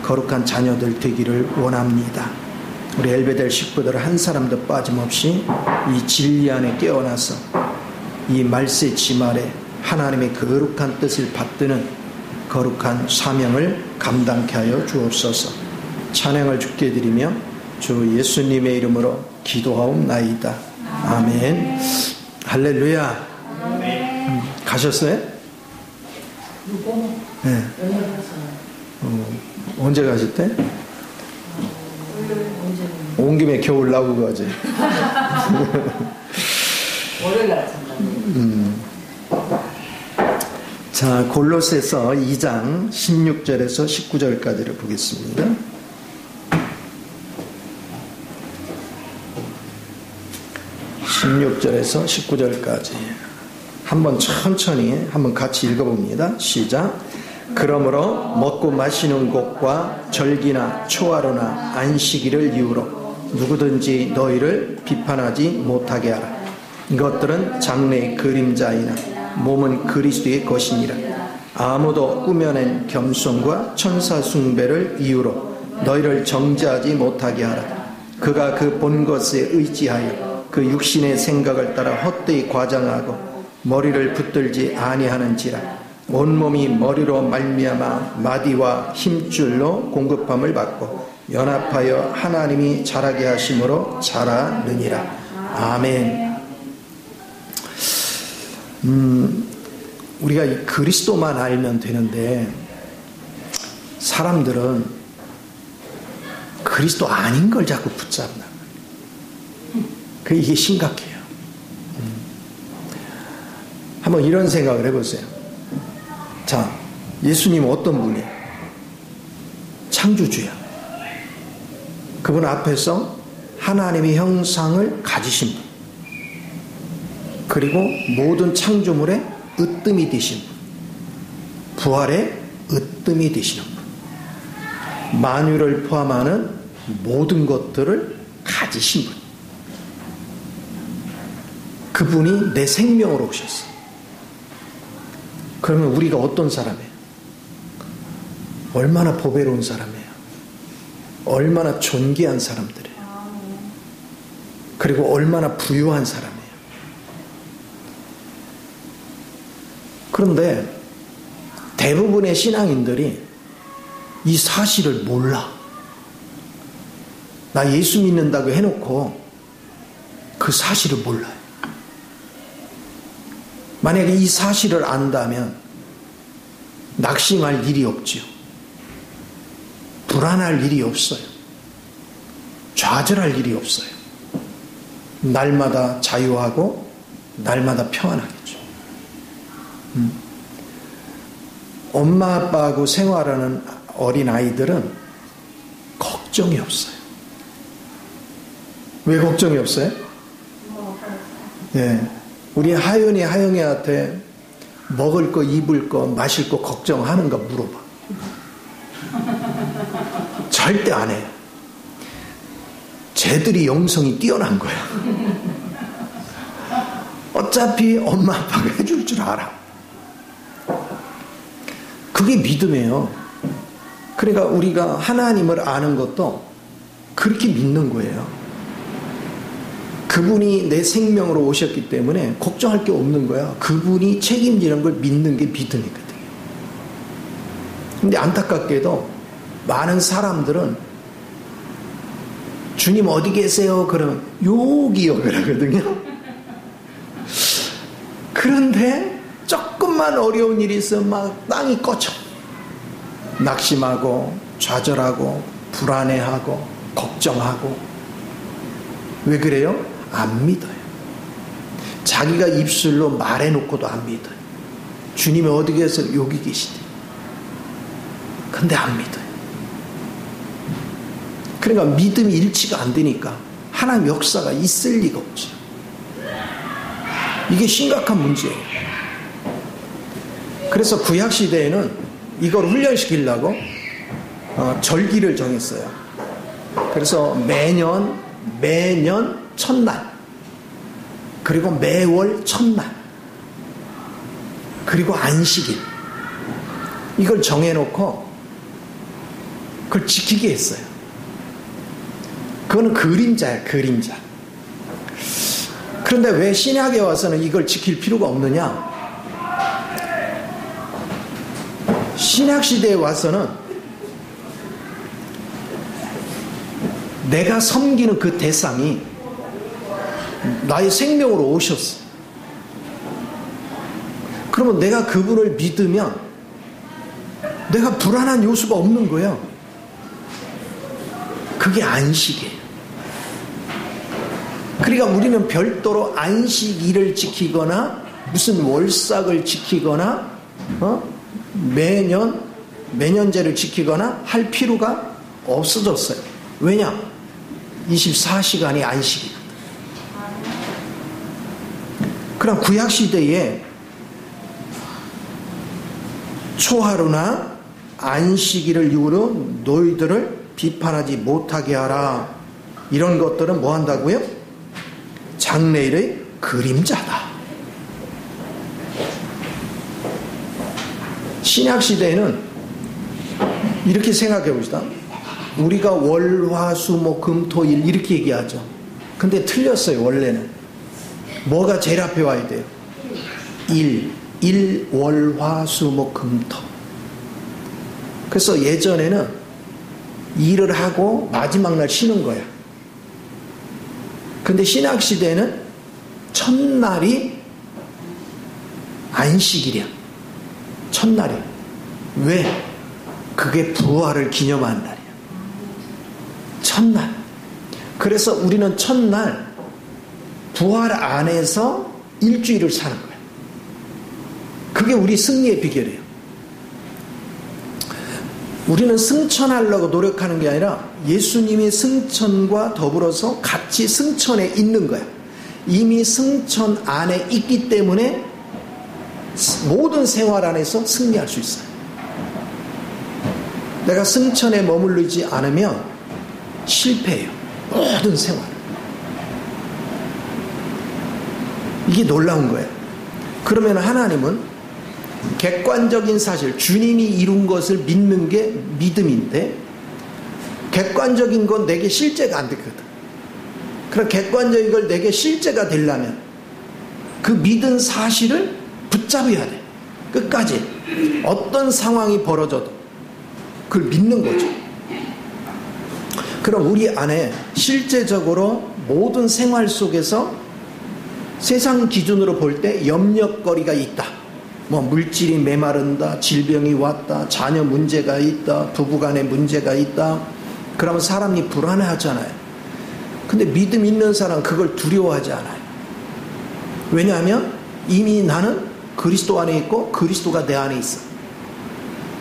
거룩한 자녀들 되기를 원합니다. 우리 엘베델 식구들 한 사람도 빠짐없이 이 진리 안에 깨어나서 이 말세 지말에 하나님의 거룩한 뜻을 받드는 거룩한 사명을 감당케 하여 주옵소서. 찬양을 주께 드리며 주 예수님의 이름으로 기도하옵나이다. 아멘. 할렐루야. 가셨어요? 네. 언제 가셨대? 온 김에 겨울 나오고 가지. 자, 골로새서 2장 16절에서 19절까지를 보겠습니다. (16절에서) (19절까지) 한번 천천히 한번 같이 읽어봅니다. 시작. 그러므로 먹고 마시는 것과 절기나 초하루나 안식일을 이유로 누구든지 너희를 비판하지 못하게 하라. 이것들은 장래의 그림자이나 몸은 그리스도의 것이니라. 아무도 꾸며낸 겸손과 천사 숭배를 이유로 너희를 정죄하지 못하게 하라. 그가 그 본 것에 의지하여 그 육신의 생각을 따라 헛되이 과장하고 머리를 붙들지 아니하는지라. 온몸이 머리로 말미암아 마디와 힘줄로 공급함을 받고 연합하여 하나님이 자라게 하심으로 자라느니라. 아멘. 우리가 이 그리스도만 알면 되는데 사람들은 그리스도 아닌 걸 자꾸 붙잡나. 이게 심각해요. 한번 이런 생각을 해보세요. 자, 예수님 어떤 분이에요? 창조주야. 그분 앞에서 하나님의 형상을 가지신 분, 그리고 모든 창조물의 으뜸이 되신 분, 부활의 으뜸이 되시는 분, 만유를 포함하는 모든 것들을 가지신 분, 그분이 내 생명으로 오셨어요. 그러면 우리가 어떤 사람이에요? 얼마나 보배로운 사람이에요? 얼마나 존귀한 사람들이에요? 그리고 얼마나 부유한 사람이에요? 그런데 대부분의 신앙인들이 이 사실을 몰라. 나 예수 믿는다고 해놓고 그 사실을 몰라요. 만약에 이 사실을 안다면 낙심할 일이 없지요. 불안할 일이 없어요. 좌절할 일이 없어요. 날마다 자유하고 날마다 평안하겠죠. 엄마 아빠하고 생활하는 어린 아이들은 걱정이 없어요. 왜 걱정이 없어요? 예. 우리 하영이한테 먹을 거, 입을 거, 마실 거 걱정하는가 물어봐. 절대 안 해요. 쟤들이 영성이 뛰어난 거야. 어차피 엄마 아빠가 해줄 줄 알아. 그게 믿음이에요. 그러니까 우리가 하나님을 아는 것도 그렇게 믿는 거예요. 그분이 내 생명으로 오셨기 때문에 걱정할 게 없는 거야. 그분이 책임지는 걸 믿는 게 믿음이거든요. 근데 안타깝게도 많은 사람들은 주님 어디 계세요? 그러면 여기요 그러거든요. 그런데 조금만 어려운 일이 있으면 막 땅이 꺼져. 낙심하고 좌절하고 불안해하고 걱정하고. 왜 그래요? 안 믿어요. 자기가 입술로 말해놓고도 안 믿어요. 주님이 어디 계세요? 여기 계시대. 근데 안 믿어요. 그러니까 믿음이 일치가 안 되니까 하나님 역사가 있을 리가 없죠. 이게 심각한 문제예요. 그래서 구약시대에는 이걸 훈련시키려고 절기를 정했어요. 그래서 매년 첫날, 그리고 매월 첫날, 그리고 안식일, 이걸 정해놓고 그걸 지키게 했어요. 그거는 그림자야, 그림자. 그런데 왜 신약에 와서는 이걸 지킬 필요가 없느냐? 신약 시대에 와서는 내가 섬기는 그 대상이 나의 생명으로 오셨어. 그러면 내가 그분을 믿으면 내가 불안한 요소가 없는 거야. 그게 안식이에요. 그러니까 우리는 별도로 안식일을 지키거나 무슨 월삭을 지키거나 매년제를 지키거나 할 필요가 없어졌어요. 왜냐? 24시간이 안식이거든. 그럼 구약시대에 초하루나 안식일을 이유로 너희들을 비판하지 못하게 하라. 이런 것들은 뭐 한다고요? 장래일의 그림자다. 신약시대에는 이렇게 생각해 봅시다. 우리가 월, 화, 수, 목, 금, 토, 일 이렇게 얘기하죠. 근데 틀렸어요. 원래는 뭐가 제일 앞에 와야 돼요? 일, 월, 화, 수, 목, 금, 토. 그래서 예전에는 일을 하고 마지막 날 쉬는 거야. 근데 신약시대에는 첫날이 안식일이야. 첫날이. 왜? 그게 부활을 기념하는 날이야. 첫날. 그래서 우리는 첫날 부활 안에서 일주일을 사는 거야. 그게 우리 승리의 비결이에요. 우리는 승천하려고 노력하는 게 아니라 예수님의 승천과 더불어서 같이 승천에 있는 거야. 이미 승천 안에 있기 때문에 모든 생활 안에서 승리할 수 있어요. 내가 승천에 머무르지 않으면 실패해요. 모든 생활. 이게 놀라운 거예요. 그러면 하나님은 객관적인 사실, 주님이 이룬 것을 믿는 게 믿음인데 객관적인 건 내게 실제가 안 되거든. 그럼 객관적인 걸 내게 실제가 되려면 그 믿은 사실을 붙잡아야 돼. 끝까지. 어떤 상황이 벌어져도 그걸 믿는 거죠. 그럼 우리 안에 실제적으로 모든 생활 속에서 세상 기준으로 볼 때 염려거리가 있다. 뭐 물질이 메마른다, 질병이 왔다, 자녀 문제가 있다, 부부간의 문제가 있다. 그러면 사람이 불안해하잖아요. 근데 믿음 있는 사람은 그걸 두려워하지 않아요. 왜냐하면 이미 나는 그리스도 안에 있고 그리스도가 내 안에 있어.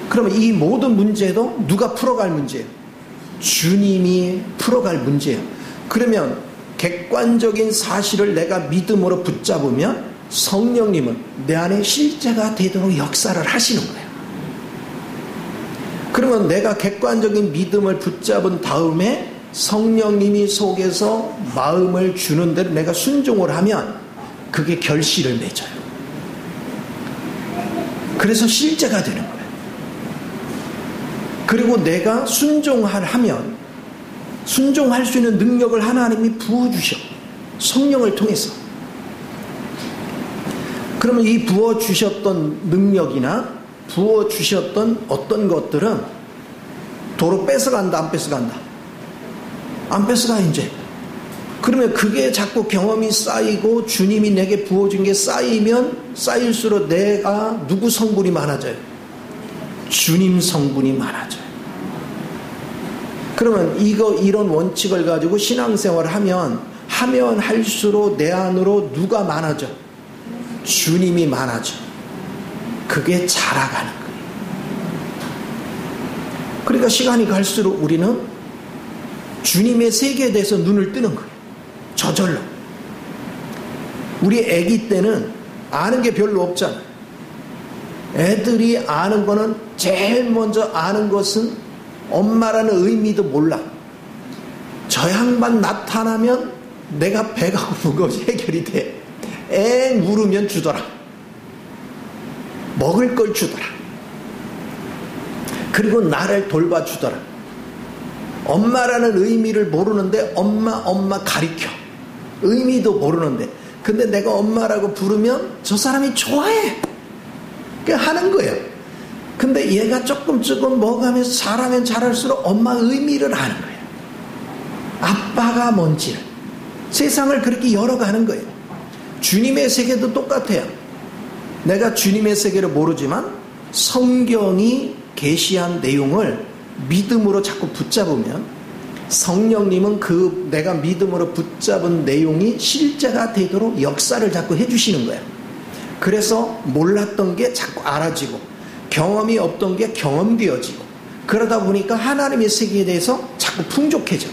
그러면 이 모든 문제도 누가 풀어갈 문제예요? 주님이 풀어갈 문제예요. 그러면 객관적인 사실을 내가 믿음으로 붙잡으면 성령님은 내 안에 실제가 되도록 역사를 하시는 거예요. 그러면 내가 객관적인 믿음을 붙잡은 다음에 성령님이 속에서 마음을 주는 대로 내가 순종을 하면 그게 결실을 맺어요. 그래서 실제가 되는 거예요. 그리고 내가 순종하면 순종할 수 있는 능력을 하나님이 부어주셔. 성령을 통해서. 그러면 이 부어주셨던 능력이나 부어주셨던 어떤 것들은 도로 뺏어간다, 안 뺏어간다? 안 뺏어가, 이제. 그러면 그게 자꾸 경험이 쌓이고 주님이 내게 부어준 게 쌓이면 쌓일수록 내가 누구 성분이 많아져요? 주님 성분이 많아져요. 그러면 이런 원칙을 가지고 신앙생활을 하면 할수록 내 안으로 누가 많아져? 주님이 많아져. 그게 자라가는 거예요. 그러니까 시간이 갈수록 우리는 주님의 세계에 대해서 눈을 뜨는 거예요. 저절로. 우리 아기 때는 아는 게 별로 없잖아요. 애들이 아는 거는 제일 먼저 아는 것은 엄마라는 의미도 몰라. 저 양반 나타나면 내가 배가 고픈 것이 해결이 돼. 애 물으면 주더라. 먹을 걸 주더라. 그리고 나를 돌봐주더라. 엄마라는 의미를 모르는데 엄마 가리켜. 의미도 모르는데. 근데 내가 엄마라고 부르면 저 사람이 좋아해. 그냥 하는 거예요. 근데 얘가 조금 먹어가면서 잘하면 잘할수록 엄마 의미를 아는 거예요. 아빠가 뭔지를. 세상을 그렇게 열어가는 거예요. 주님의 세계도 똑같아요. 내가 주님의 세계를 모르지만 성경이 계시한 내용을 믿음으로 자꾸 붙잡으면 성령님은 그 내가 믿음으로 붙잡은 내용이 실제가 되도록 역사를 자꾸 해주시는 거예요. 그래서 몰랐던 게 자꾸 알아지고 경험이 없던 게 경험되어지고 그러다 보니까 하나님의 세계에 대해서 자꾸 풍족해져.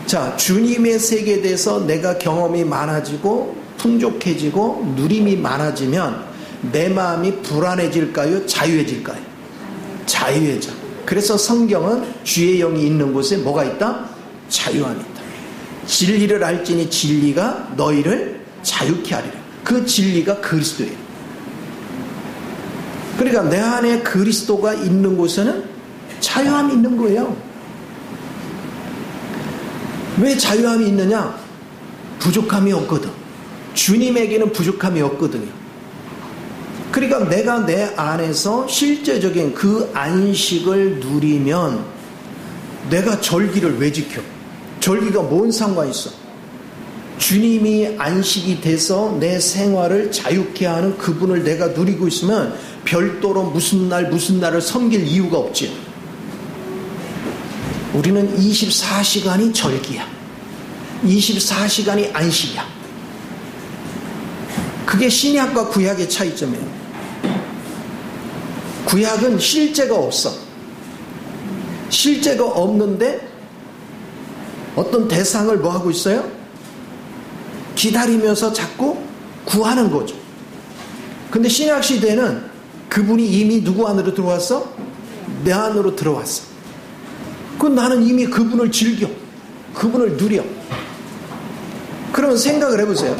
자, 주님의 세계에 대해서 내가 경험이 많아지고 풍족해지고 누림이 많아지면 내 마음이 불안해질까요? 자유해질까요? 자유해져. 그래서 성경은 주의 영이 있는 곳에 뭐가 있다? 자유함이 있다. 진리를 알지니 진리가 너희를 자유케 하리라. 그 진리가 그리스도예요. 그러니까 내 안에 그리스도가 있는 곳에는 자유함이 있는 거예요. 왜 자유함이 있느냐? 부족함이 없거든. 주님에게는 부족함이 없거든요. 그러니까 내가 내 안에서 실제적인 그 안식을 누리면 내가 절기를 왜 지켜? 절기가 뭔 상관이 있어? 주님이 안식이 돼서 내 생활을 자유케 하는 그분을 내가 누리고 있으면 별도로 무슨 날을 섬길 이유가 없지. 우리는 24시간이 절기야. 24시간이 안식이야. 그게 신약과 구약의 차이점이에요. 구약은 실제가 없어. 실제가 없는데 어떤 대상을 뭐 하고 있어요? 기다리면서 자꾸 구하는 거죠. 근데 신약 시대는 그분이 이미 누구 안으로 들어왔어? 내 안으로 들어왔어. 그럼 나는 이미 그분을 즐겨. 그분을 누려. 그러면 생각을 해보세요.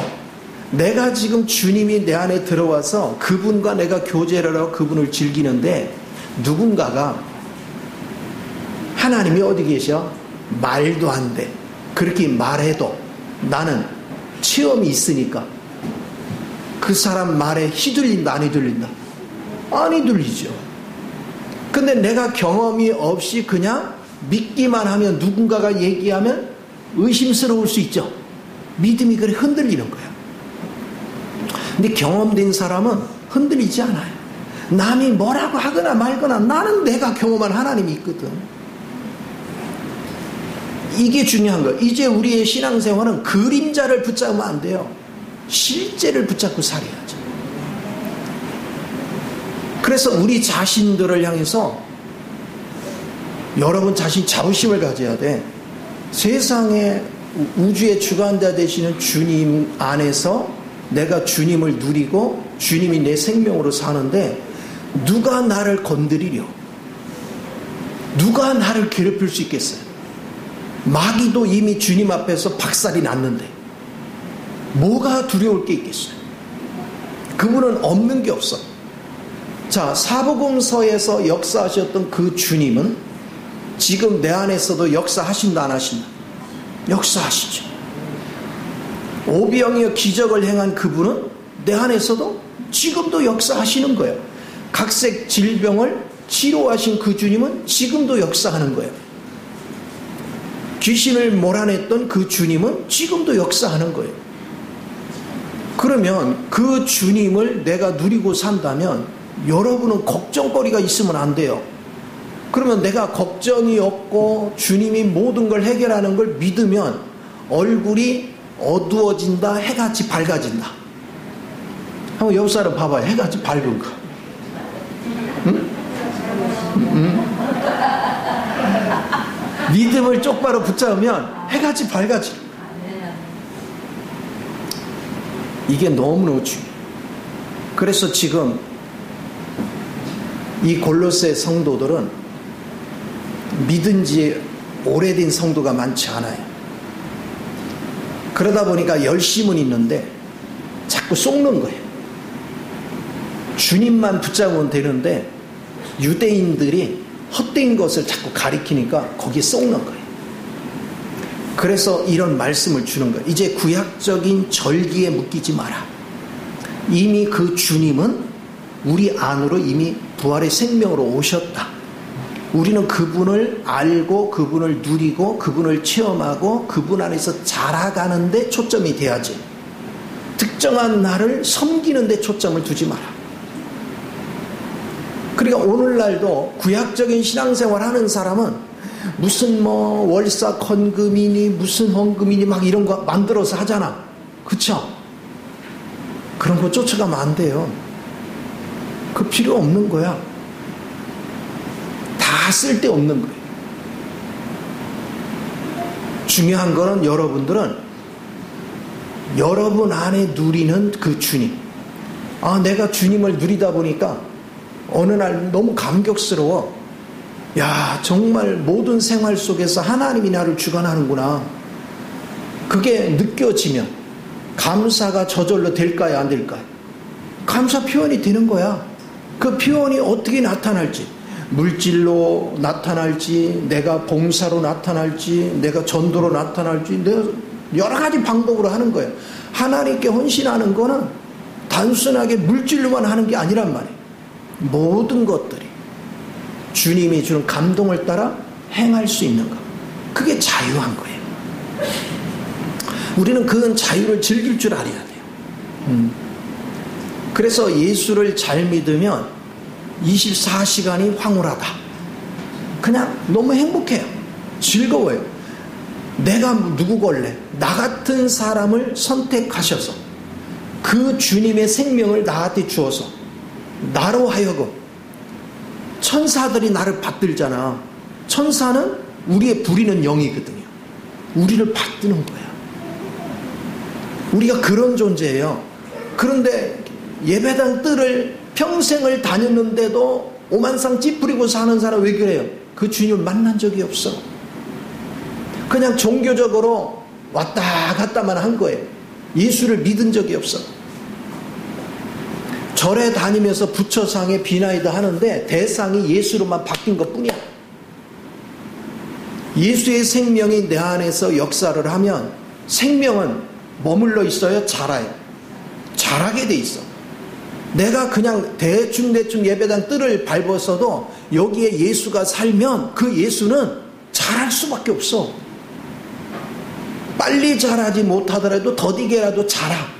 내가 지금 주님이 내 안에 들어와서 그분과 내가 교제를 하고 그분을 즐기는데 누군가가 하나님이 어디 계셔? 말도 안 돼. 그렇게 말해도 나는 체험이 있으니까 그 사람 말에 휘둘린다 안 휘둘린다? 안 휘둘리죠. 근데 내가 경험이 없이 그냥 믿기만 하면 누군가가 얘기하면 의심스러울 수 있죠. 믿음이 그래 흔들리는 거야. 근데 경험된 사람은 흔들리지 않아요. 남이 뭐라고 하거나 말거나 나는 내가 경험한 하나님이 있거든. 이게 중요한 거예요. 이제 우리의 신앙생활은 그림자를 붙잡으면 안 돼요. 실제를 붙잡고 살아야죠. 그래서 우리 자신들을 향해서 여러분 자신 자부심을 가져야 돼. 세상에 우주의 주관자 되시는 주님 안에서 내가 주님을 누리고 주님이 내 생명으로 사는데 누가 나를 건드리려? 누가 나를 괴롭힐 수 있겠어요? 마귀도 이미 주님 앞에서 박살이 났는데 뭐가 두려울 게 있겠어요? 그분은 없는 게 없어. 자, 사복음서에서 역사하셨던 그 주님은 지금 내 안에서도 역사하신다 안 하신다? 역사하시죠. 오병이어 기적을 행한 그분은 내 안에서도 지금도 역사하시는 거예요. 각색 질병을 치료하신 그 주님은 지금도 역사하는 거예요. 귀신을 몰아냈던 그 주님은 지금도 역사하는 거예요. 그러면 그 주님을 내가 누리고 산다면 여러분은 걱정거리가 있으면 안 돼요. 그러면 내가 걱정이 없고 주님이 모든 걸 해결하는 걸 믿으면 얼굴이 어두워진다, 해같이 밝아진다. 한번 옆 사람 봐봐요. 해같이 밝은 거. 응? 응? 믿음을 똑바로 붙잡으면 해같이 밝아져. 이게 너무너무 중요해요. 그래서 지금 이 골로새 성도들은 믿은 지 오래된 성도가 많지 않아요. 그러다 보니까 열심은 있는데 자꾸 속는 거예요. 주님만 붙잡으면 되는데 유대인들이 헛된 것을 자꾸 가리키니까 거기에 속는 거예요. 그래서 이런 말씀을 주는 거예요. 이제 구약적인 절기에 묶이지 마라. 이미 그 주님은 우리 안으로 이미 부활의 생명으로 오셨다. 우리는 그분을 알고 그분을 누리고 그분을 체험하고 그분 안에서 자라가는 데 초점이 돼야지. 특정한 나를 섬기는 데 초점을 두지 마라. 그러니까 오늘날도 구약적인 신앙생활 하는 사람은 무슨 뭐 월사 헌금이니 무슨 헌금이니 막 이런 거 만들어서 하잖아. 그쵸? 그런 거 쫓아가면 안 돼요. 그 필요 없는 거야. 다 쓸데없는 거예요. 중요한 거는 여러분들은 여러분 안에 누리는 그 주님. 아, 내가 주님을 누리다 보니까 어느 날 너무 감격스러워. 야, 정말 모든 생활 속에서 하나님이 나를 주관하는구나. 그게 느껴지면 감사가 저절로 될까요, 안 될까요? 감사 표현이 되는 거야. 그 표현이 어떻게 나타날지, 물질로 나타날지, 내가 봉사로 나타날지, 내가 전도로 나타날지, 내가 여러 가지 방법으로 하는 거예요. 하나님께 헌신하는 거는 단순하게 물질로만 하는 게 아니란 말이에요. 모든 것들이 주님이 주는 감동을 따라 행할 수 있는 것. 그게 자유한 거예요. 우리는 그런 자유를 즐길 줄 알아야 돼요. 그래서 예수를 잘 믿으면 24시간이 황홀하다. 그냥 너무 행복해요. 즐거워요. 내가 누구걸래? 나 같은 사람을 선택하셔서 그 주님의 생명을 나한테 주어서 나로 하여금, 천사들이 나를 받들잖아. 천사는 우리의 부리는 영이거든요. 우리를 받드는 거야. 우리가 그런 존재예요. 그런데 예배당 뜰을 평생을 다녔는데도 오만상 찌푸리고 사는 사람 왜 그래요? 그 주님을 만난 적이 없어. 그냥 종교적으로 왔다 갔다만 한 거예요. 예수를 믿은 적이 없어. 절에 다니면서 부처상에 비나이다 하는데 대상이 예수로만 바뀐 것 뿐이야. 예수의 생명이 내 안에서 역사를 하면 생명은 머물러 있어요? 자라요? 자라게 돼 있어. 내가 그냥 대충 예배당 뜰을 밟았어도 여기에 예수가 살면 그 예수는 자랄 수밖에 없어. 빨리 자라지 못하더라도 더디게라도 자라.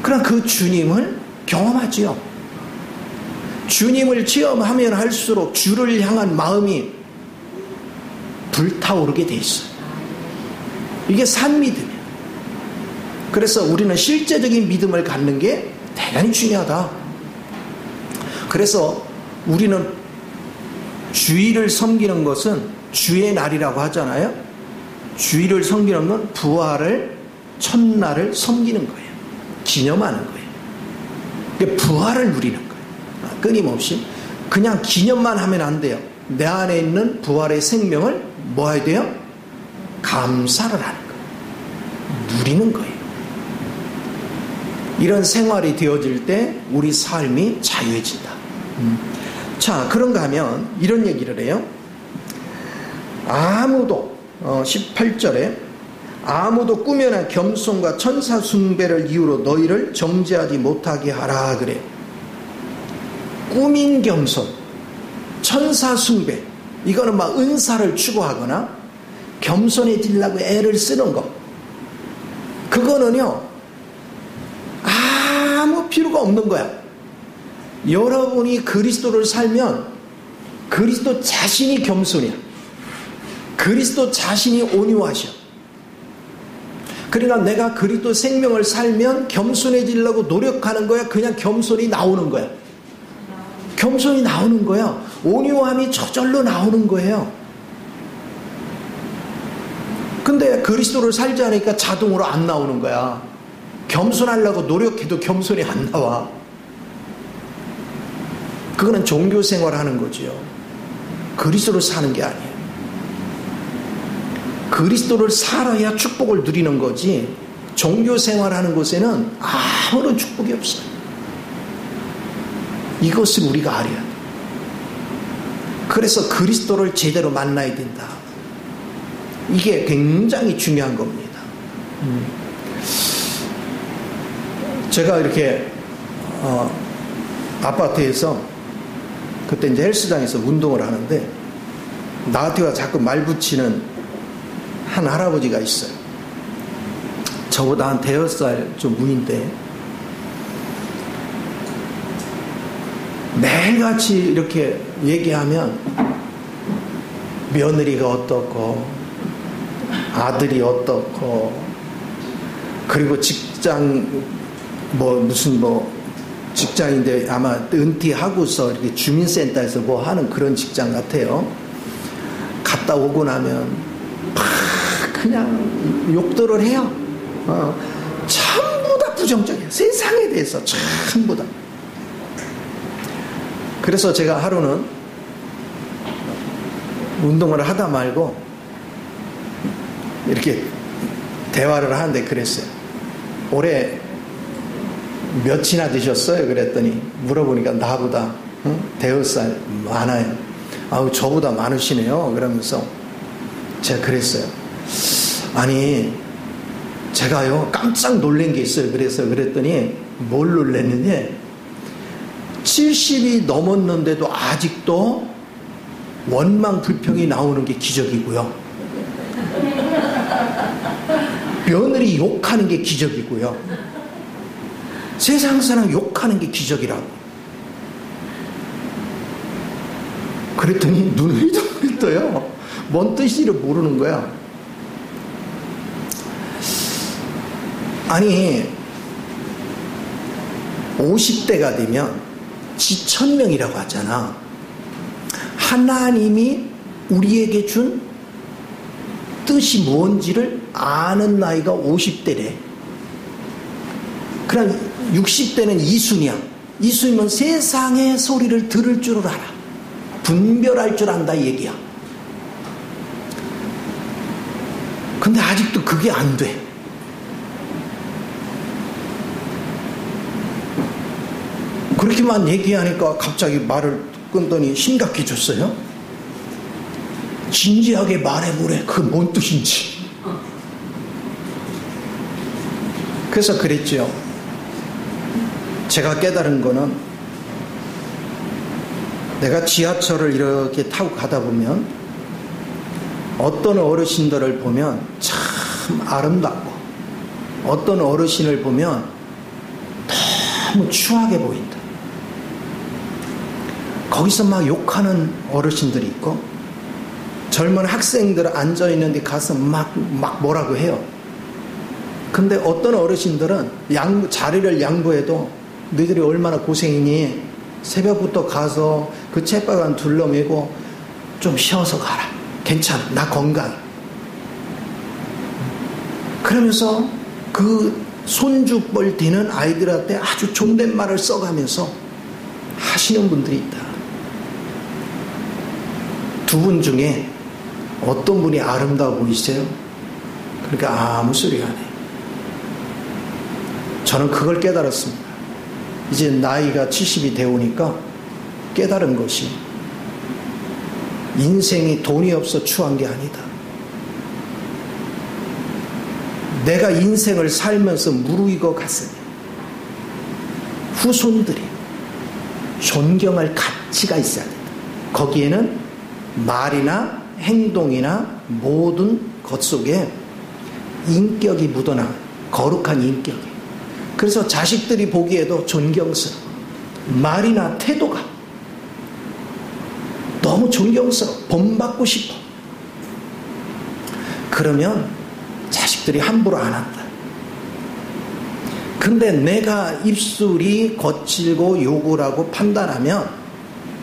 그럼 그 주님을 경험하지요. 주님을 체험하면 할수록 주를 향한 마음이 불타오르게 돼 있어요. 이게 산믿음이에요. 그래서 우리는 실제적인 믿음을 갖는 게 대단히 중요하다. 그래서 우리는 주일을 섬기는 것은 주의 날이라고 하잖아요. 주일을 섬기는 건 부활을, 첫날을 섬기는 거예요. 기념하는 거예요. 부활을 누리는 거예요. 끊임없이. 그냥 기념만 하면 안 돼요. 내 안에 있는 부활의 생명을 뭐 해야 돼요? 감사를 하는 거예요. 누리는 거예요. 이런 생활이 되어질 때 우리 삶이 자유해진다. 자, 그런가 하면 이런 얘기를 해요. 아무도 18절에 아무도 꾸며낸 겸손과 천사 숭배를 이유로 너희를 정죄하지 못하게 하라 그래요. 꾸민 겸손, 천사 숭배, 이거는 막 은사를 추구하거나 겸손해지려고 애를 쓰는 거, 그거는요 아무 필요가 없는 거야. 여러분이 그리스도를 살면 그리스도 자신이 겸손이야. 그리스도 자신이 온유하셔. 그러니까 내가 그리스도 생명을 살면 겸손해지려고 노력하는 거야? 그냥 겸손이 나오는 거야? 겸손이 나오는 거야. 온유함이 저절로 나오는 거예요. 근데 그리스도를 살지 않으니까 자동으로 안 나오는 거야. 겸손하려고 노력해도 겸손이 안 나와. 그거는 종교 생활하는 거지요. 그리스도를 사는 게 아니에요. 그리스도를 살아야 축복을 누리는 거지, 종교 생활하는 곳에는 아무런 축복이 없어요. 이것을 우리가 알아야 돼. 그래서 그리스도를 제대로 만나야 된다. 이게 굉장히 중요한 겁니다. 제가 이렇게 아파트에서 그때 이제 헬스장에서 운동을 하는데 나한테 자꾸 말 붙이는 한 할아버지가 있어요. 저보다 한 대여섯 살 좀 무인데 매일같이 이렇게 얘기하면 며느리가 어떻고 아들이 어떻고 그리고 직장 무슨 직장인데 아마 은퇴하고서 이렇게 주민센터에서 뭐 하는 그런 직장 같아요. 갔다 오고 나면 막 그냥 욕들을 해요. 전부 다 부정적이에요. 세상에 대해서 전부 다. 그래서 제가 하루는 운동을 하다 말고 이렇게 대화를 하는데 그랬어요. 올해 몇이나 드셨어요? 그랬더니 물어보니까 나보다 대여섯 살 많아요. 아우 저보다 많으시네요. 그러면서 제가 그랬어요. 아니 제가요 깜짝 놀란 게 있어요. 그랬더니 뭘 놀랐느냐, 70이 넘었는데도 아직도 원망 불평이 나오는 게 기적이고요, 며느리 욕하는 게 기적이고요, 세상 사람 욕하는 게 기적이라고. 그랬더니 눈을 휘둥 떠요. 뭔 뜻인지를 모르는 거야. 아니 50대가 되면 지천명이라고 하잖아. 하나님이 우리에게 준 뜻이 뭔지를 아는 나이가 50대래. 그럼 60대는 이순이야. 이순이면 세상의 소리를 들을 줄을 알아. 분별할 줄 안다 이 얘기야. 근데 아직도 그게 안 돼. 그렇게만 얘기하니까 갑자기 말을 끊더니 심각해졌어요. 진지하게 말해보래. 그게 뭔 뜻인지. 그래서 그랬죠. 제가 깨달은 거는 내가 지하철을 이렇게 타고 가다 보면 어떤 어르신들을 보면 참 아름답고 어떤 어르신을 보면 너무 추하게 보인다. 거기서 막 욕하는 어르신들이 있고 젊은 학생들 앉아있는데 가서 막 뭐라고 해요. 근데 어떤 어르신들은 자리를 양보해도 너희들이 얼마나 고생이니 새벽부터 가서 그 책바구니 둘러매고 좀 쉬어서 가라. 괜찮아. 나 건강해. 그러면서 그 손주뻘 되는 아이들한테 아주 존댓말을 써가면서 하시는 분들이 있다. 두 분 중에 어떤 분이 아름다워 보이세요? 그러니까 아무 소리 안 해. 저는 그걸 깨달았습니다. 이제 나이가 70이 되오니까 깨달은 것이 인생이 돈이 없어 추한 게 아니다. 내가 인생을 살면서 무르익어 갔으니 후손들이 존경할 가치가 있어야 된다. 거기에는 말이나 행동이나 모든 것 속에 인격이 묻어나 거룩한 인격이. 그래서 자식들이 보기에도 존경스러워. 말이나 태도가 너무 존경스러워. 본받고 싶어. 그러면 자식들이 함부로 안 한다. 근데 내가 입술이 거칠고 욕을 하고 판단하면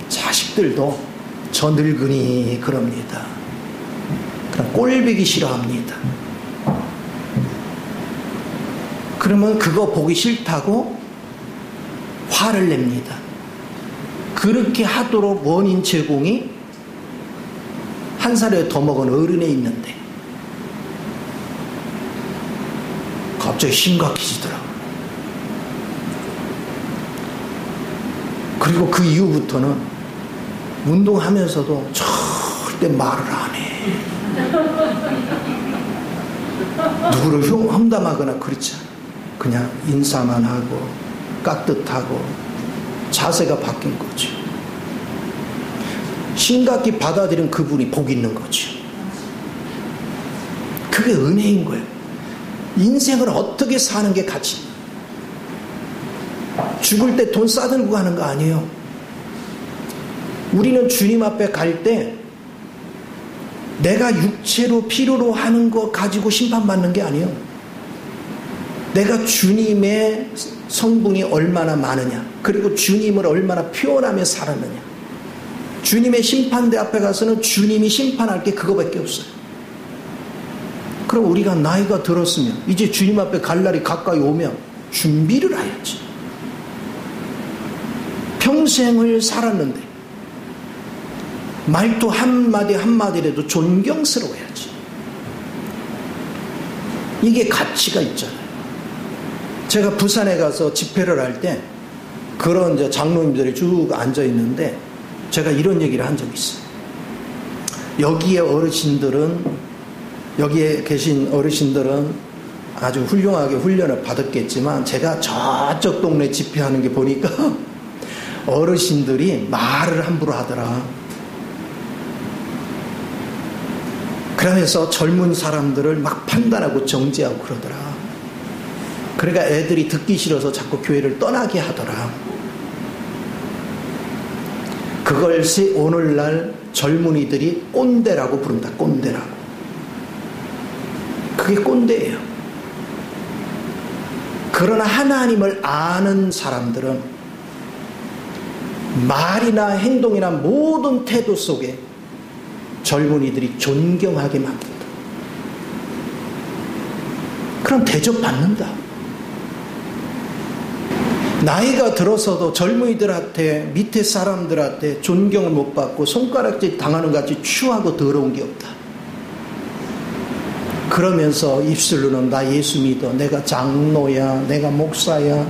자식들도 저 늙은이 그럽니다. 그럼 꼴보기 싫어합니다. 그러면 그거 보기 싫다고 화를 냅니다. 그렇게 하도록 원인 제공이 한 살에 더 먹은 어른에 있는데 갑자기 심각해지더라고요. 그리고 그 이후부터는 운동하면서도 절대 말을 안 해. 누구를 험담하거나 그렇지 않아요. 그냥 인사만 하고 깍듯하고 자세가 바뀐 거죠. 심각히 받아들인 그분이 복 있는 거죠. 그게 은혜인 거예요. 인생을 어떻게 사는 게 가치. 죽을 때 돈 싸들고 가는 거 아니에요. 우리는 주님 앞에 갈 때 내가 육체로 필요로 하는 거 가지고 심판받는 게 아니에요. 내가 주님의 성분이 얼마나 많으냐, 그리고 주님을 얼마나 표현하며 살았느냐. 주님의 심판대 앞에 가서는 주님이 심판할 게 그거밖에 없어요. 그럼 우리가 나이가 들었으면 이제 주님 앞에 갈 날이 가까이 오면 준비를 해야지. 평생을 살았는데 말도 한마디 한마디라도 존경스러워야지. 이게 가치가 있잖아요. 제가 부산에 가서 집회를 할 때 그런 이제 장로님들이 쭉 앉아 있는데 제가 이런 얘기를 한 적이 있어요. 여기에 계신 어르신들은 아주 훌륭하게 훈련을 받았겠지만 제가 저쪽 동네 집회하는 게 보니까 어르신들이 말을 함부로 하더라. 그러면서 젊은 사람들을 막 판단하고 정죄하고 그러더라. 그러니까 애들이 듣기 싫어서 자꾸 교회를 떠나게 하더라. 그걸 오늘날 젊은이들이 꼰대라고 부른다. 꼰대라고. 그게 꼰대예요. 그러나 하나님을 아는 사람들은 말이나 행동이나 모든 태도 속에 젊은이들이 존경하게 만든다. 그럼 대접받는다. 나이가 들어서도 젊은이들한테, 밑에 사람들한테 존경을 못 받고 손가락질 당하는 것 같이 추하고 더러운 게 없다. 그러면서 입술로는 나 예수 믿어, 내가 장로야, 내가 목사야,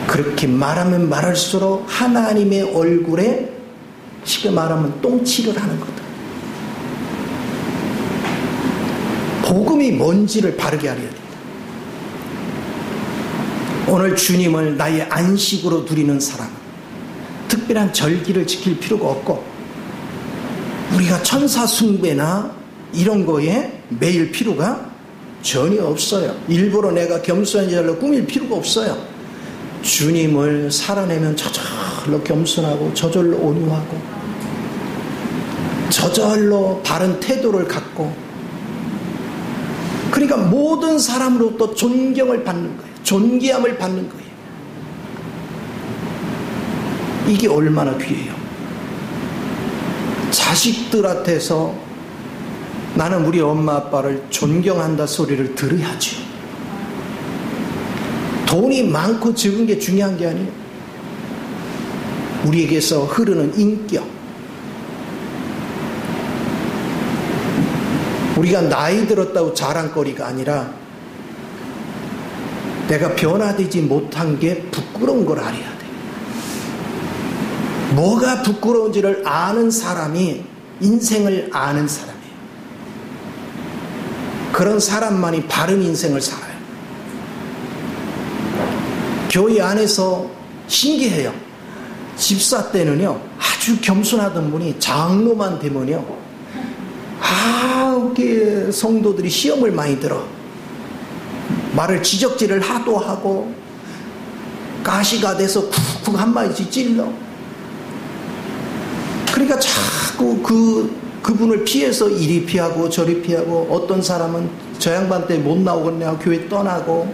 그렇게 말하면 말할수록 하나님의 얼굴에 쉽게 말하면 똥칠을 하는 거다. 복음이 뭔지를 바르게 알아야 된다. 오늘 주님을 나의 안식으로 누리는 사람은 특별한 절기를 지킬 필요가 없고 우리가 천사 숭배나 이런 거에 매일 필요가 전혀 없어요. 일부러 내가 겸손한 자로 꾸밀 필요가 없어요. 주님을 살아내면 저절로 겸손하고 저절로 온유하고 저절로 바른 태도를 갖고, 그러니까 모든 사람으로부터 존경을 받는 거예요. 존귀함을 받는 거예요. 이게 얼마나 귀해요. 자식들한테서 나는 우리 엄마 아빠를 존경한다 소리를 들어야죠. 돈이 많고 적은 게 중요한 게 아니에요. 우리에게서 흐르는 인격, 우리가 나이 들었다고 자랑거리가 아니라 내가 변화되지 못한 게 부끄러운 걸 알아야 돼. 뭐가 부끄러운지를 아는 사람이 인생을 아는 사람이에요. 그런 사람만이 바른 인생을 살아요. 교회 안에서 신기해요. 집사 때는요 아주 겸손하던 분이 장로만 되면요 이렇게 성도들이 시험을 많이 들어. 말을 지적질을 하도 하고 가시가 돼서 쿡쿡 한마디씩 찔러. 그러니까 자꾸 그분을 피해서 이리 피하고 저리 피하고, 어떤 사람은 저 양반 때문에 못 나오겠네 하고 교회 떠나고.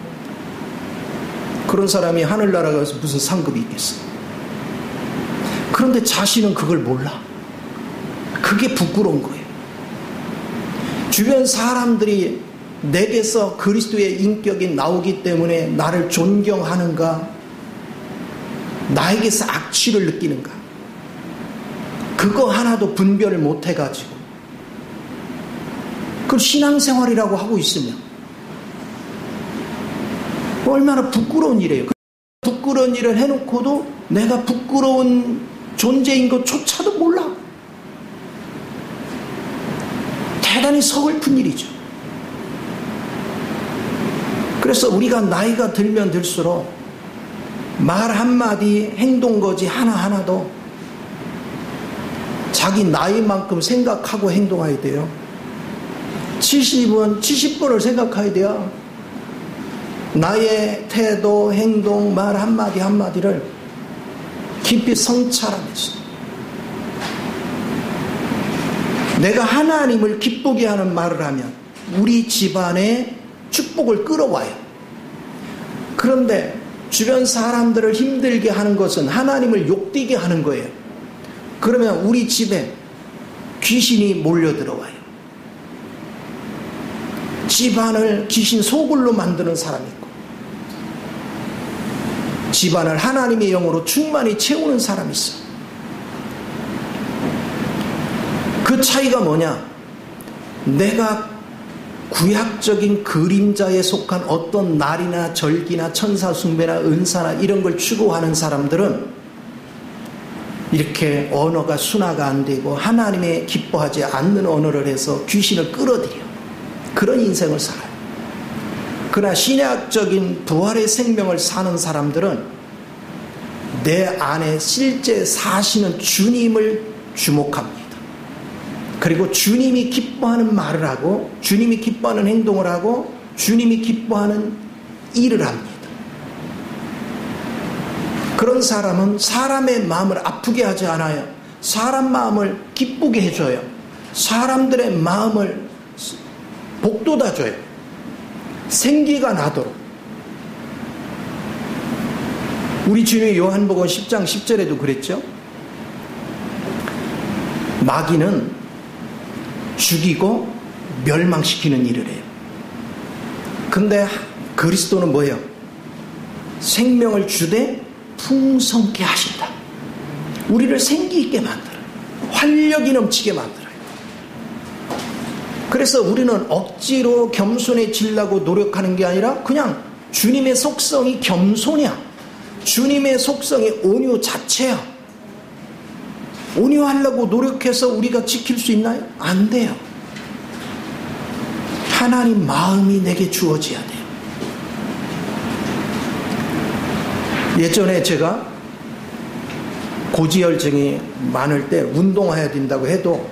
그런 사람이 하늘나라 가서 무슨 상급이 있겠어. 그런데 자신은 그걸 몰라. 그게 부끄러운 거예요. 주변 사람들이 내게서 그리스도의 인격이 나오기 때문에 나를 존경하는가, 나에게서 악취를 느끼는가, 그거 하나도 분별을 못 해가지고 그걸 신앙생활이라고 하고 있으면 얼마나 부끄러운 일이에요. 부끄러운 일을 해놓고도 내가 부끄러운 존재인 것조차도 몰라. 대단히 서글픈 일이죠. 그래서 우리가 나이가 들면 들수록 말 한마디, 행동거지 하나하나도 자기 나이만큼 생각하고 행동해야 돼요. 70은 70번을 생각해야 돼요. 나의 태도, 행동, 말 한마디 한마디를 깊이 성찰하면서 내가 하나님을 기쁘게 하는 말을 하면 우리 집안에 축복을 끌어와요. 그런데 주변 사람들을 힘들게 하는 것은 하나님을 욕되게 하는 거예요. 그러면 우리 집에 귀신이 몰려들어와요. 집안을 귀신 소굴로 만드는 사람이 있고 집안을 하나님의 영으로 충만히 채우는 사람이 있어. 그 차이가 뭐냐? 내가 구약적인 그림자에 속한 어떤 날이나 절기나 천사 숭배나 은사나 이런 걸 추구하는 사람들은 이렇게 언어가 순화가 안 되고 하나님의 기뻐하지 않는 언어를 해서 귀신을 끌어들여 그런 인생을 살아요. 그러나 신약적인 부활의 생명을 사는 사람들은 내 안에 실제 사시는 주님을 주목합니다. 그리고 주님이 기뻐하는 말을 하고 주님이 기뻐하는 행동을 하고 주님이 기뻐하는 일을 합니다. 그런 사람은 사람의 마음을 아프게 하지 않아요. 사람 마음을 기쁘게 해줘요. 사람들의 마음을 복돋아줘요. 생기가 나도록. 우리 주님이 요한복음 10장 10절에도 그랬죠. 마귀는 죽이고 멸망시키는 일을 해요. 근데 그리스도는 뭐예요? 생명을 주되 풍성케 하신다. 우리를 생기 있게 만들어요. 활력이 넘치게 만들어요. 그래서 우리는 억지로 겸손해지려고 노력하는 게 아니라 그냥 주님의 속성이 겸손이야. 주님의 속성이 온유 자체야. 온유하려고 노력해서 우리가 지킬 수 있나요? 안 돼요. 하나님 마음이 내게 주어져야 돼요. 예전에 제가 고지혈증이 많을 때 운동해야 된다고 해도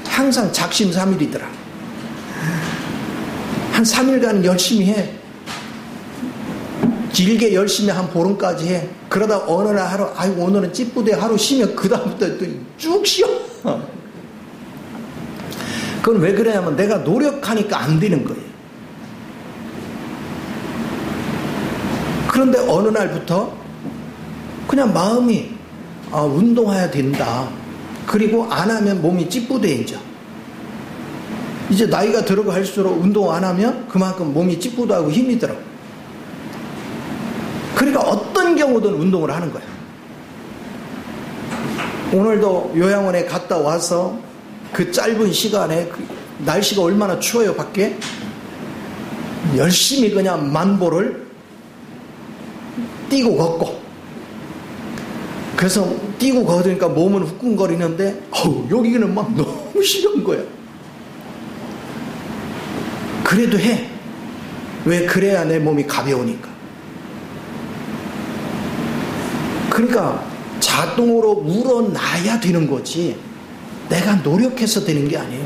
항상 작심삼일이더라. 한 3일간 열심히 해. 길게 열심히 한 보름까지 해. 그러다 어느 날 하루, 아이고 오늘은 찌뿌대 하루 쉬면 그 다음부터 또 쭉 쉬어. 그건 왜 그러냐면 내가 노력하니까 안 되는 거예요. 그런데 어느 날부터 그냥 마음이 운동해야 된다. 그리고 안 하면 몸이 찌뿌대해져. 이제 나이가 들어갈수록 운동 안 하면 그만큼 몸이 찌뿌대하고 힘이 들어. 그러니까 어떤 경우든 운동을 하는 거야. 오늘도 요양원에 갔다 와서 그 짧은 시간에 날씨가 얼마나 추워요 밖에. 열심히 그냥 만보를 뛰고 걷고. 그래서 뛰고 걷으니까 몸은 후끈거리는데 여기는 막 너무 싫은 거야. 그래도 해. 왜? 그래야 내 몸이 가벼우니까. 그러니까 자동으로 우러나야 되는 거지 내가 노력해서 되는 게 아니에요.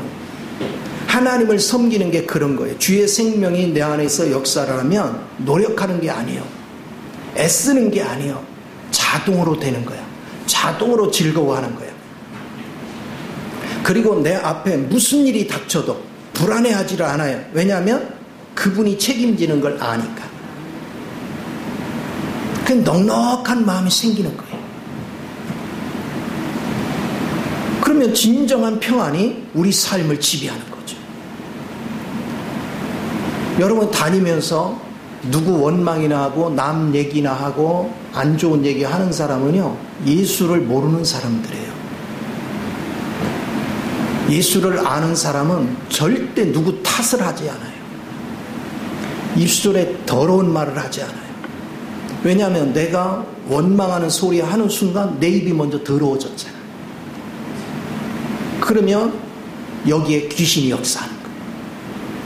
하나님을 섬기는 게 그런 거예요. 주의 생명이 내 안에서 역사를 하면 노력하는 게 아니에요. 애쓰는 게 아니에요. 자동으로 되는 거야. 자동으로 즐거워하는 거야. 그리고 내 앞에 무슨 일이 닥쳐도 불안해하지를 않아요. 왜냐하면 그분이 책임지는 걸 아니까. 그 넉넉한 마음이 생기는 거예요. 그러면 진정한 평안이 우리 삶을 지배하는 거죠. 여러분 다니면서 누구 원망이나 하고 남 얘기나 하고 안 좋은 얘기 하는 사람은요 예수를 모르는 사람들이에요. 예수를 아는 사람은 절대 누구 탓을 하지 않아요. 입술에 더러운 말을 하지 않아요. 왜냐하면 내가 원망하는 소리 하는 순간 내 입이 먼저 더러워졌잖아. 그러면 여기에 귀신이 역사하는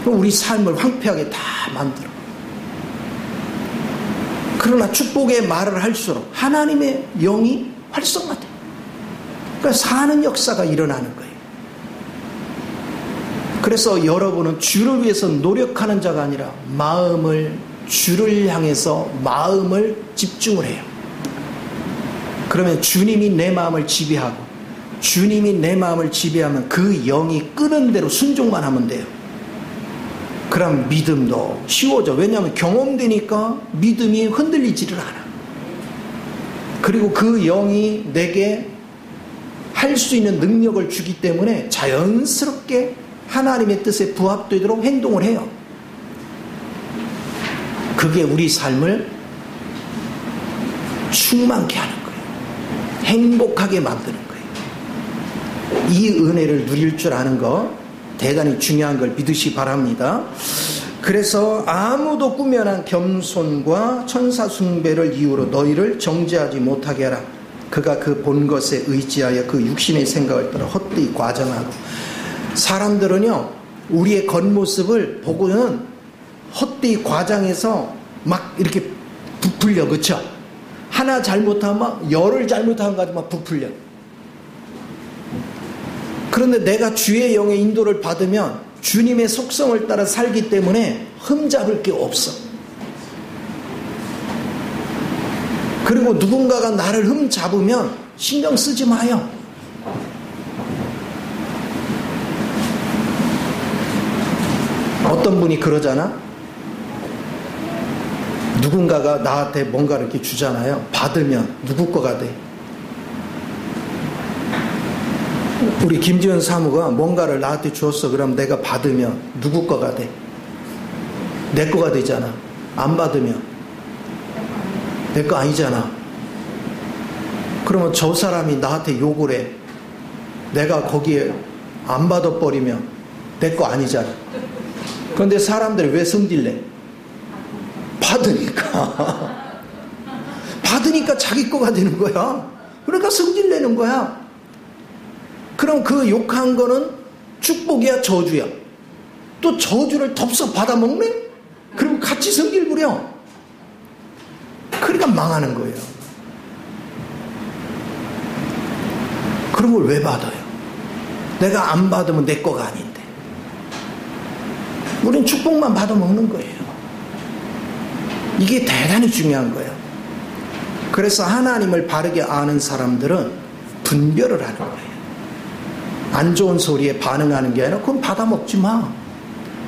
거예요. 우리 삶을 황폐하게 다 만들어. 그러나 축복의 말을 할수록 하나님의 영이 활성화돼요. 그러니까 사는 역사가 일어나는 거예요. 그래서 여러분은 주를 위해서 노력하는 자가 아니라 주를 향해서 마음을 집중을 해요. 그러면 주님이 내 마음을 지배하고, 주님이 내 마음을 지배하면 그 영이 끄는 대로 순종만 하면 돼요. 그럼 믿음도 쉬워져. 왜냐하면 경험되니까 믿음이 흔들리지를 않아. 그리고 그 영이 내게 할 수 있는 능력을 주기 때문에 자연스럽게 하나님의 뜻에 부합되도록 행동을 해요. 그게 우리 삶을 충만케 하는 거예요. 행복하게 만드는 거예요. 이 은혜를 누릴 줄 아는 거 대단히 중요한 걸 믿으시 바랍니다. 그래서 아무도 꾸며난 겸손과 천사 숭배를 이유로 너희를 정죄하지 못하게 하라. 그가 그 본 것에 의지하여 그 육신의 생각을 따라 헛되이 과정하고. 사람들은요, 우리의 겉모습을 보고는 헛되이 과장해서 막 이렇게 부풀려, 그쵸? 하나 잘못하면 열을 잘못한 것 같아 막 부풀려. 그런데 내가 주의 영의 인도를 받으면 주님의 속성을 따라 살기 때문에 흠잡을 게 없어. 그리고 누군가가 나를 흠잡으면 신경 쓰지 마요. 어떤 분이 그러잖아. 누군가가 나한테 뭔가를 이렇게 주잖아요. 받으면 누구 거가 돼? 우리 김지현 사무가 뭔가를 나한테 주었어. 그럼 내가 받으면 누구 거가 돼? 내 거가 되잖아. 안 받으면 내 거 아니잖아. 그러면 저 사람이 나한테 욕을 해. 내가 거기에 안 받아버리면 내 거 아니잖아. 그런데 사람들이 왜 성질내? 받으니까. 받으니까 자기 거가 되는 거야. 그러니까 성질내는 거야. 그럼 그 욕한 거는 축복이야, 저주야? 또 저주를 덥석 받아먹네? 그럼 같이 성질 부려. 그러니까 망하는 거예요. 그런 걸 왜 받아요? 내가 안 받으면 내 거가 아닌데. 우린 축복만 받아먹는 거예요. 이게 대단히 중요한 거예요. 그래서 하나님을 바르게 아는 사람들은 분별을 하는 거예요. 안 좋은 소리에 반응하는 게 아니라 그건 받아먹지 마.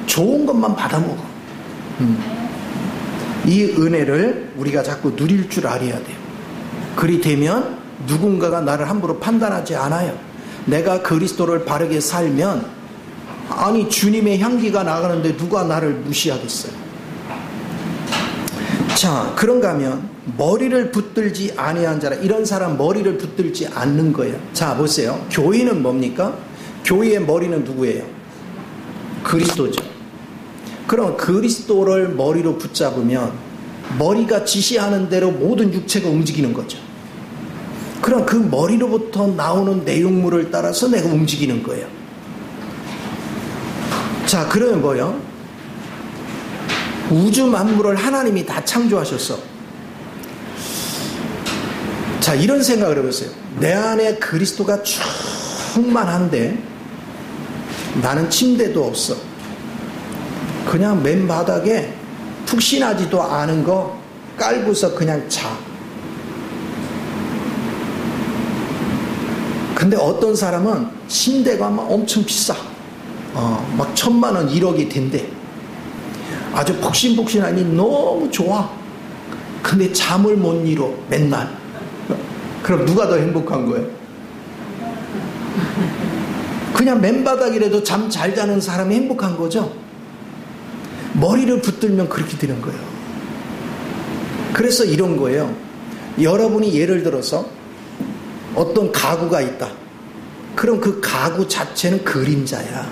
좋은 것만 받아먹어. 이 은혜를 우리가 자꾸 누릴 줄 알아야 돼요. 그리 되면 누군가가 나를 함부로 판단하지 않아요. 내가 그리스도를 바르게 살면 아니 주님의 향기가 나가는데 누가 나를 무시하겠어요. 자, 그런가 하면 머리를 붙들지 아니한 자라. 이런 사람 머리를 붙들지 않는 거예요. 자, 보세요. 교회는 뭡니까? 교회의 머리는 누구예요? 그리스도죠. 그럼 그리스도를 머리로 붙잡으면 머리가 지시하는 대로 모든 육체가 움직이는 거죠. 그럼 그 머리로부터 나오는 내용물을 따라서 내가 움직이는 거예요. 자, 그러면 뭐예요? 우주 만물을 하나님이 다 창조하셨어. 자, 이런 생각을 해보세요. 내 안에 그리스도가 충만한데 나는 침대도 없어. 그냥 맨바닥에 푹신하지도 않은 거 깔고서 그냥 자. 근데 어떤 사람은 침대가 막 엄청 비싸. 막 1,000만 원, 1억이 된대. 아주 폭신폭신하니 너무 좋아. 근데 잠을 못 이뤄, 맨날. 그럼 누가 더 행복한 거예요? 그냥 맨바닥이라도 잠 잘 자는 사람이 행복한 거죠. 머리를 붙들면 그렇게 되는 거예요. 그래서 이런 거예요. 여러분이 예를 들어서 어떤 가구가 있다. 그럼 그 가구 자체는 그림자야.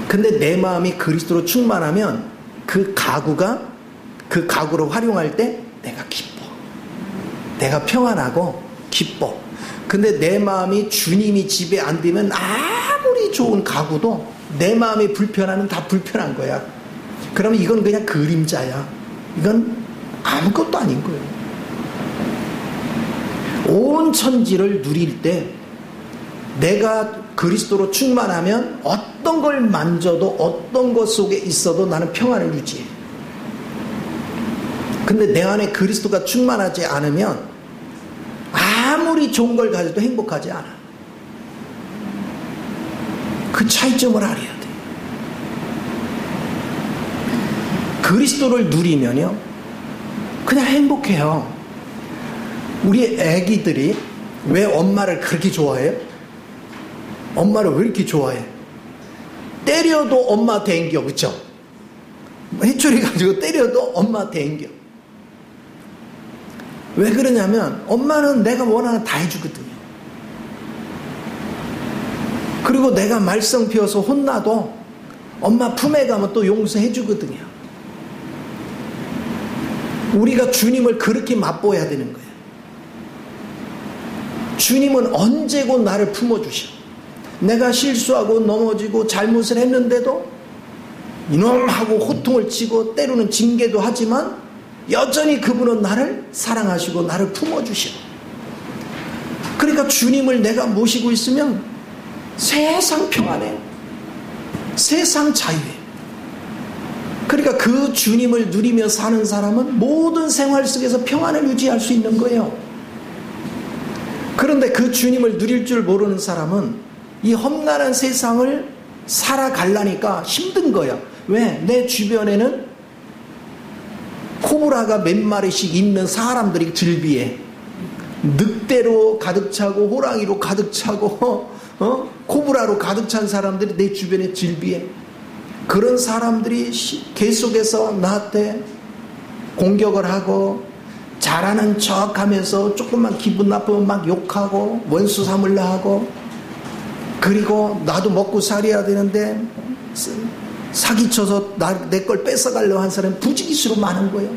근데 내 마음이 그리스도로 충만하면 그 가구를 활용할 때 내가 기뻐. 내가 평안하고 기뻐. 근데 내 마음이 주님이 집에 안 되면 아무리 아무리 좋은 가구도 내 마음에 불편하면 다 불편한 거야. 그러면 이건 그냥 그림자야. 이건 아무것도 아닌 거예요. 온 천지를 누릴 때 내가 그리스도로 충만하면 어떤 걸 만져도 어떤 것 속에 있어도 나는 평안을 유지해. 근데 내 안에 그리스도가 충만하지 않으면 아무리 좋은 걸 가져도 행복하지 않아. 그 차이점을 알아야 돼. 그리스도를 누리면요 그냥 행복해요. 우리 애기들이 왜 엄마를 그렇게 좋아해요? 엄마를 왜 이렇게 좋아해? 때려도 엄마 댕겨, 그쵸? 해초리 가지고 때려도 엄마 댕겨. 왜 그러냐면 엄마는 내가 원하는 다 해주거든요. 그리고 내가 말썽 피워서 혼나도 엄마 품에 가면 또 용서해 주거든요. 우리가 주님을 그렇게 맛보아야 되는 거예요. 주님은 언제고 나를 품어주셔. 내가 실수하고 넘어지고 잘못을 했는데도 이놈하고 호통을 치고 때로는 징계도 하지만 여전히 그분은 나를 사랑하시고 나를 품어주셔. 그러니까 주님을 내가 모시고 있으면 세상 평안해. 세상 자유해. 그러니까 그 주님을 누리며 사는 사람은 모든 생활 속에서 평안을 유지할 수 있는 거예요. 그런데 그 주님을 누릴 줄 모르는 사람은 이 험난한 세상을 살아가려니까 힘든 거야. 왜? 내 주변에는 코브라가 몇 마리씩 있는 사람들이 즐비해. 늑대로 가득 차고 호랑이로 가득 차고 코브라로 가득 찬 사람들이 내 주변에 즐비해. 그런 사람들이 계속해서 나한테 공격을 하고 잘하는 척하면서 조금만 기분 나쁘면 막 욕하고 원수 삼으려 하고, 그리고 나도 먹고 살아야 되는데 사기쳐서 내 걸 뺏어가려고 한 사람이 부지기수로 많은 거예요.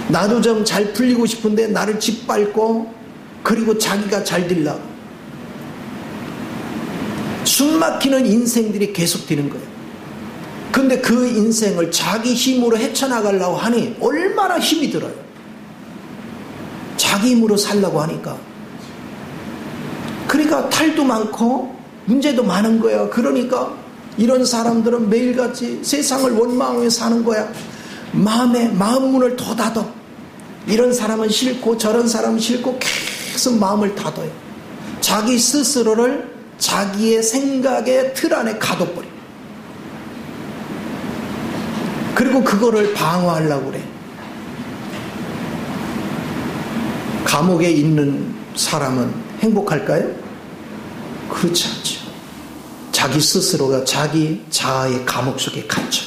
나도 좀 잘 풀리고 싶은데 나를 짓밟고, 그리고 자기가 잘 되려고 숨막히는 인생들이 계속 되는 거예요. 근데 그 인생을 자기 힘으로 헤쳐나가려고 하니 얼마나 힘이 들어요. 자기 힘으로 살려고 하니까. 그러니까 탈도 많고 문제도 많은 거야. 그러니까 이런 사람들은 매일같이 세상을 원망하며 사는 거야. 마음 문을 더 닫아. 이런 사람은 싫고 저런 사람은 싫고 계속 마음을 닫아요. 자기 스스로를 자기의 생각의 틀 안에 가둬버려. 그리고 그거를 방어하려고 그래. 감옥에 있는 사람은 행복할까요? 그렇지 않죠. 자기 스스로가 자기 자아의 감옥 속에 갇혀.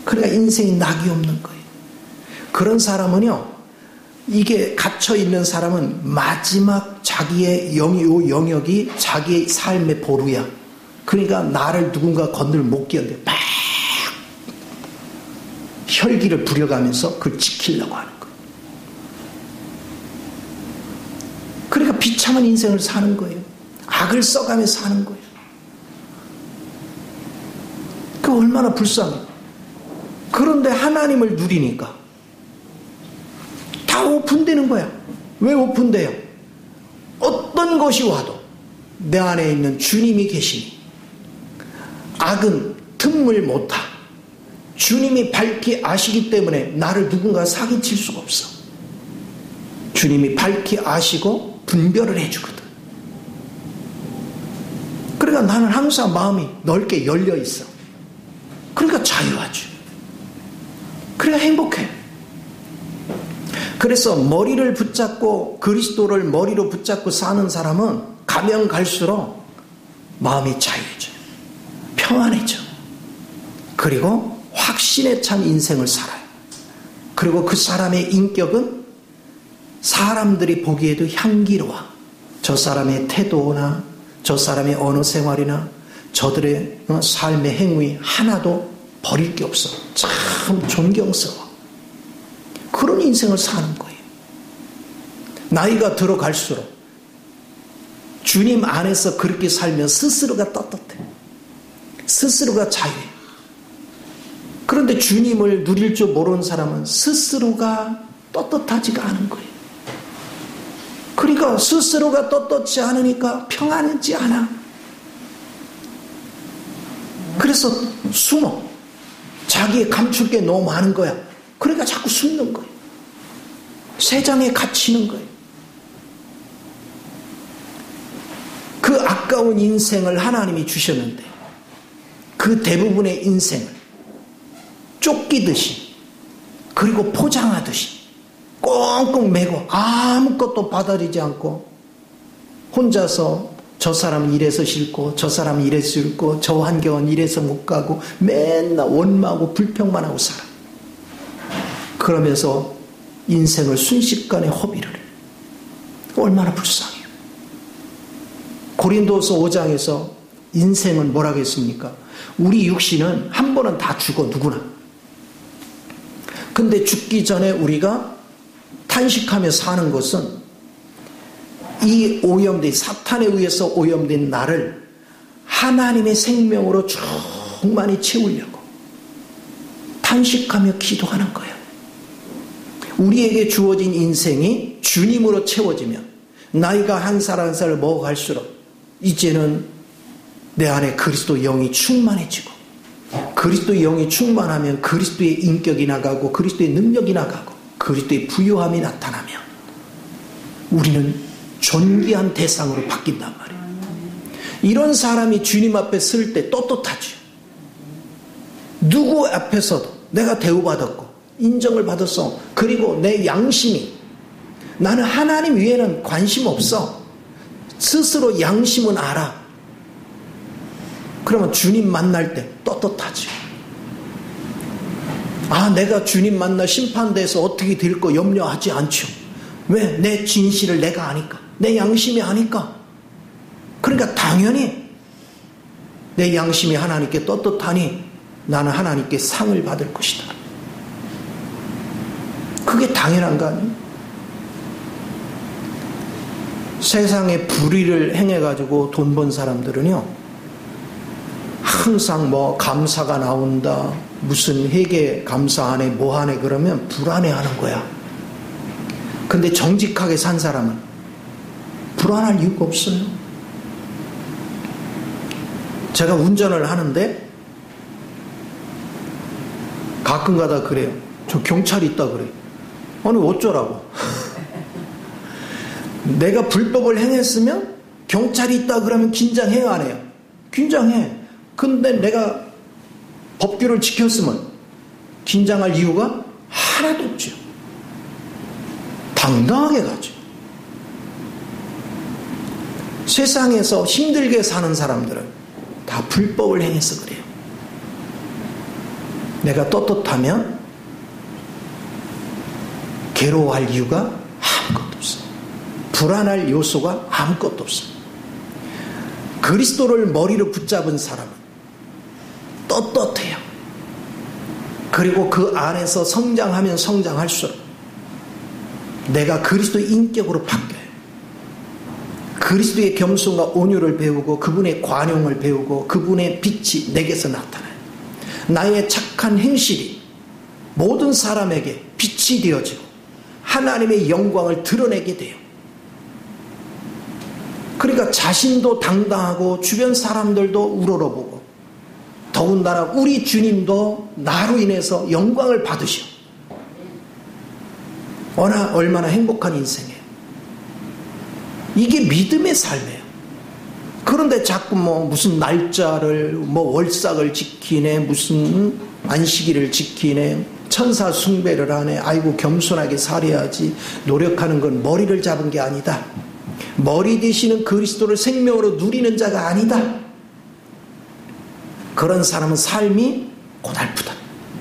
그러니까 인생이 낙이 없는 거예요. 그런 사람은요, 이게 갇혀 있는 사람은 마지막 자기의 영역이 자기의 삶의 보루야. 그러니까 나를 누군가 건들면 못 견뎌. 막 혈기를 부려가면서 그걸 지키려고 하는 거예요. 그러니까 비참한 인생을 사는 거예요. 악을 써가면서 사는 거예요. 그 얼마나 불쌍해요. 그런데 하나님을 누리니까 다 오픈되는 거야. 왜 오픈돼요? 어떤 것이 와도 내 안에 있는 주님이 계시니 악은 틈을 못 타. 주님이 밝히 아시기 때문에 나를 누군가 사기칠 수가 없어. 주님이 밝히 아시고 분별을 해주거든. 그러니까 나는 항상 마음이 넓게 열려 있어. 그러니까 자유하죠. 그래야 행복해. 그래서 머리를 붙잡고 그리스도를 머리로 붙잡고 사는 사람은 가면 갈수록 마음이 자유해져. 평안해져. 그리고 확신에 찬 인생을 살아요. 그리고 그 사람의 인격은 사람들이 보기에도 향기로워. 저 사람의 태도나 저 사람의 언어 생활이나 저들의 삶의 행위 하나도 버릴 게 없어. 참 존경스러워. 그런 인생을 사는 거예요. 나이가 들어갈수록 주님 안에서 그렇게 살면 스스로가 떳떳해. 스스로가 자유해. 그런데 주님을 누릴 줄 모르는 사람은 스스로가 떳떳하지가 않은 거예요. 그러니까 스스로가 떳떳지 않으니까 평안하지 않아. 그래서 숨어. 자기의 감출 게 너무 많은 거야. 그러니까 자꾸 숨는 거예요. 세상에 갇히는 거예요. 그 아까운 인생을 하나님이 주셨는데 그 대부분의 인생을 쫓기듯이 그리고 포장하듯이 꽁꽁 매고 아무것도 받아들이지 않고 혼자서 저 사람은 이래서 싫고 저 사람은 이래서 싫고 저 환경은 이래서 못 가고 맨날 원망하고 불평만 하고 살아. 그러면서 인생을 순식간에 허비를 해. 얼마나 불쌍해요. 고린도서 5장에서 인생은 뭐라고 했습니까? 우리 육신은 한 번은 다 죽어 누구나. 근데 죽기 전에 우리가 탄식하며 사는 것은 이 오염된 사탄에 의해서 오염된 나를 하나님의 생명으로 충만히 채우려고 탄식하며 기도하는 거예요. 우리에게 주어진 인생이 주님으로 채워지면 나이가 한 살 한 살 먹어갈수록 이제는 내 안에 그리스도 영이 충만해지고 그리스도 영이 충만하면 그리스도의 인격이 나가고 그리스도의 능력이 나가고 그리스도의 부요함이 나타나면 우리는 존귀한 대상으로 바뀐단 말이에요. 이런 사람이 주님 앞에 설 때 떳떳하죠. 누구 앞에서도 내가 대우받았고 인정을 받았어. 그리고 내 양심이 나는 하나님 위에는 관심 없어. 스스로 양심은 알아. 그러면 주님 만날 때 떳떳하죠. 아, 내가 주님 만나 심판대에서 어떻게 될 거 염려하지 않죠. 왜? 내 진실을 내가 아니까. 내 양심이 아니까. 그러니까 당연히 내 양심이 하나님께 떳떳하니 나는 하나님께 상을 받을 것이다. 그게 당연한 거 아니에요? 세상에 불의를 행해가지고 돈 번 사람들은요, 항상 뭐 감사가 나온다, 무슨 회계 감사하네, 뭐하네 그러면 불안해하는 거야. 근데 정직하게 산 사람은 불안할 이유가 없어요. 제가 운전을 하는데 가끔가다 그래요. 저 경찰이 있다 그래요. 아니 어쩌라고. 내가 불법을 행했으면 경찰이 있다 그러면 긴장해요 안 해요? 긴장해. 근데 내가 법규를 지켰으면 긴장할 이유가 하나도 없죠. 당당하게 가죠. 세상에서 힘들게 사는 사람들은 다 불법을 행해서 그래요. 내가 떳떳하면 괴로워할 이유가 아무것도 없어요. 불안할 요소가 아무것도 없어요. 그리스도를 머리로 붙잡은 사람은 떳떳해요. 그리고 그 안에서 성장하면 성장할수록 내가 그리스도의 인격으로 바뀌어요. 그리스도의 겸손과 온유를 배우고 그분의 관용을 배우고 그분의 빛이 내게서 나타나요. 나의 착한 행실이 모든 사람에게 빛이 되어지고 하나님의 영광을 드러내게 돼요. 그러니까 자신도 당당하고 주변 사람들도 우러러보고 더군다나 우리 주님도 나로 인해서 영광을 받으셔. 얼마나 행복한 인생이에요. 이게 믿음의 삶이에요. 그런데 자꾸 무슨 날짜를 월삭을 지키네, 무슨 안식일을 지키네, 천사 숭배를 하네, 아이고 겸손하게 살아야지, 노력하는 건 머리를 잡은 게 아니다. 머리 되시는 그리스도를 생명으로 누리는 자가 아니다. 그런 사람은 삶이 고달프다,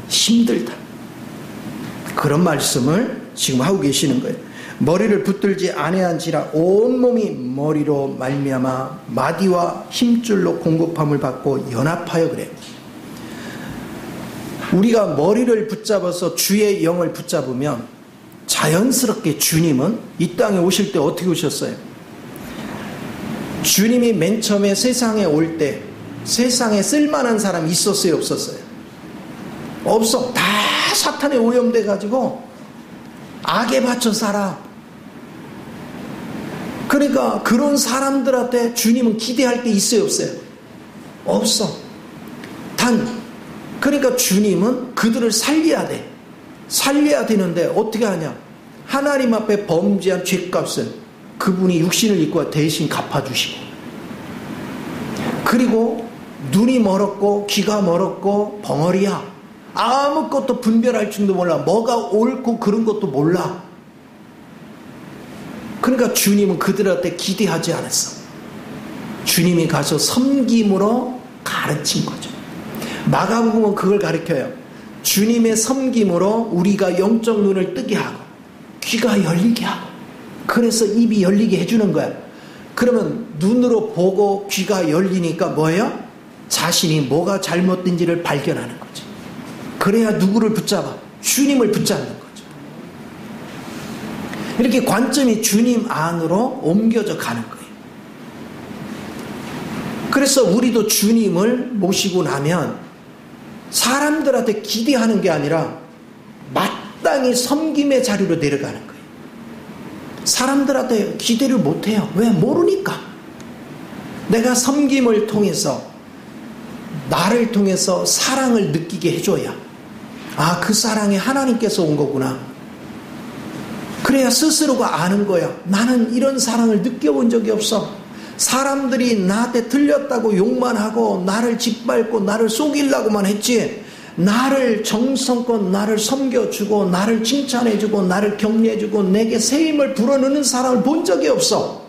힘들다. 그런 말씀을 지금 하고 계시는 거예요. 머리를 붙들지 아니한지라 온몸이 머리로 말미암아 마디와 힘줄로 공급함을 받고 연합하여 그래요. 우리가 머리를 붙잡아서 주의 영을 붙잡으면 자연스럽게 주님은 이 땅에 오실 때 어떻게 오셨어요? 주님이 맨 처음에 세상에 올 때 세상에 쓸만한 사람이 있었어요, 없었어요? 없어. 다 사탄에 오염돼 가지고 악에 받쳐 살아. 그러니까 그런 사람들한테 주님은 기대할 게 있어요, 없어요? 없어. 그러니까 주님은 그들을 살려야 돼. 살려야 되는데 어떻게 하냐? 하나님 앞에 범죄한 죄값은 그분이 육신을 입고 대신 갚아주시고, 그리고 눈이 멀었고 귀가 멀었고 벙어리야. 아무것도 분별할 줄도 몰라. 뭐가 옳고 그런 것도 몰라. 그러니까 주님은 그들한테 기대하지 않았어. 주님이 가서 섬김으로 가르친 거죠. 마가복음은 그걸 가르쳐요. 주님의 섬김으로 우리가 영적 눈을 뜨게 하고 귀가 열리게 하고, 그래서 입이 열리게 해주는 거야. 그러면 눈으로 보고 귀가 열리니까 뭐예요? 자신이 뭐가 잘못된지를 발견하는 거죠. 그래야 누구를 붙잡아? 주님을 붙잡는 거죠. 이렇게 관점이 주님 안으로 옮겨져 가는 거예요. 그래서 우리도 주님을 모시고 나면 사람들한테 기대하는 게 아니라 마땅히 섬김의 자리로 내려가는 거예요. 사람들한테 기대를 못해요. 왜? 모르니까. 내가 섬김을 통해서, 나를 통해서 사랑을 느끼게 해줘야, 아, 그 사랑이 하나님께서 온 거구나. 그래야 스스로가 아는 거야. 나는 이런 사랑을 느껴본 적이 없어. 사람들이 나한테 틀렸다고 욕만 하고 나를 짓밟고 나를 속이려고만 했지, 나를 정성껏 나를 섬겨주고 나를 칭찬해주고 나를 격려해주고 내게 새 힘을 불어넣는 사람을 본 적이 없어.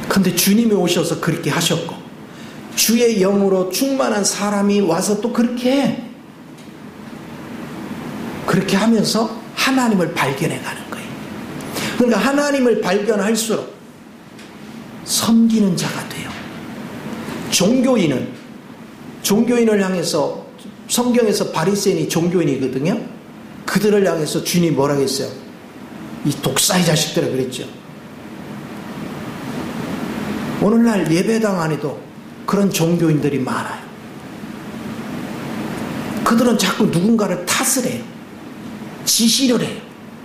근데 주님이 오셔서 그렇게 하셨고, 주의 영으로 충만한 사람이 와서 또 그렇게 해. 그렇게 하면서 하나님을 발견해 가는 거예요. 그러니까 하나님을 발견할수록 섬기는 자가 돼요. 종교인을 향해서, 성경에서 바리새인이 종교인이거든요. 그들을 향해서 주님이 뭐라고 했어요? 이 독사의 자식들아 그랬죠. 오늘날 예배당 안에도 그런 종교인들이 많아요. 그들은 자꾸 누군가를 탓을 해요. 지시를 해요.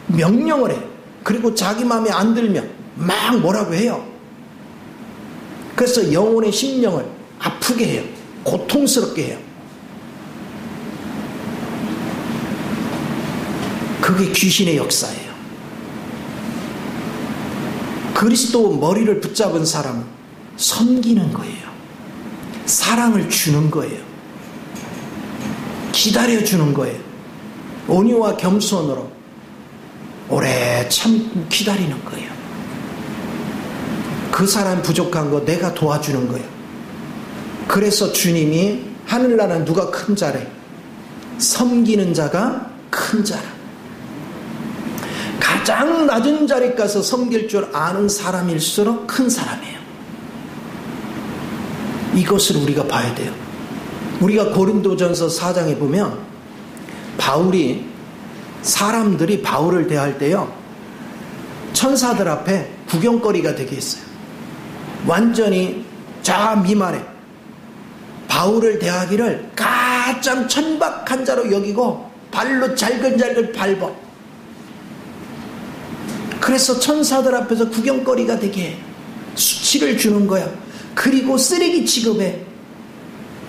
명령을 해요. 그리고 자기 마음에 안 들면 막 뭐라고 해요. 그래서 영혼의 심령을 아프게 해요. 고통스럽게 해요. 그게 귀신의 역사예요. 그리스도 머리를 붙잡은 사람은 섬기는 거예요. 사랑을 주는 거예요. 기다려주는 거예요. 온유와 겸손으로 오래 참고 기다리는 거예요. 그 사람 부족한 거 내가 도와주는 거예요. 그래서 주님이 하늘나라는 누가 큰 자래? 섬기는 자가 큰 자라. 가장 낮은 자리에 가서 섬길 줄 아는 사람일수록 큰 사람이에요. 이것을 우리가 봐야 돼요. 우리가 고린도전서 4장에 보면 사람들이 바울을 대할 때요, 천사들 앞에 구경거리가 되게 했어요. 완전히 저 미만에 바울을 대하기를 가장 천박한 자로 여기고 발로 잘글잘글 밟아. 그래서 천사들 앞에서 구경거리가 되게 해. 수치를 주는 거야. 그리고 쓰레기 취급해.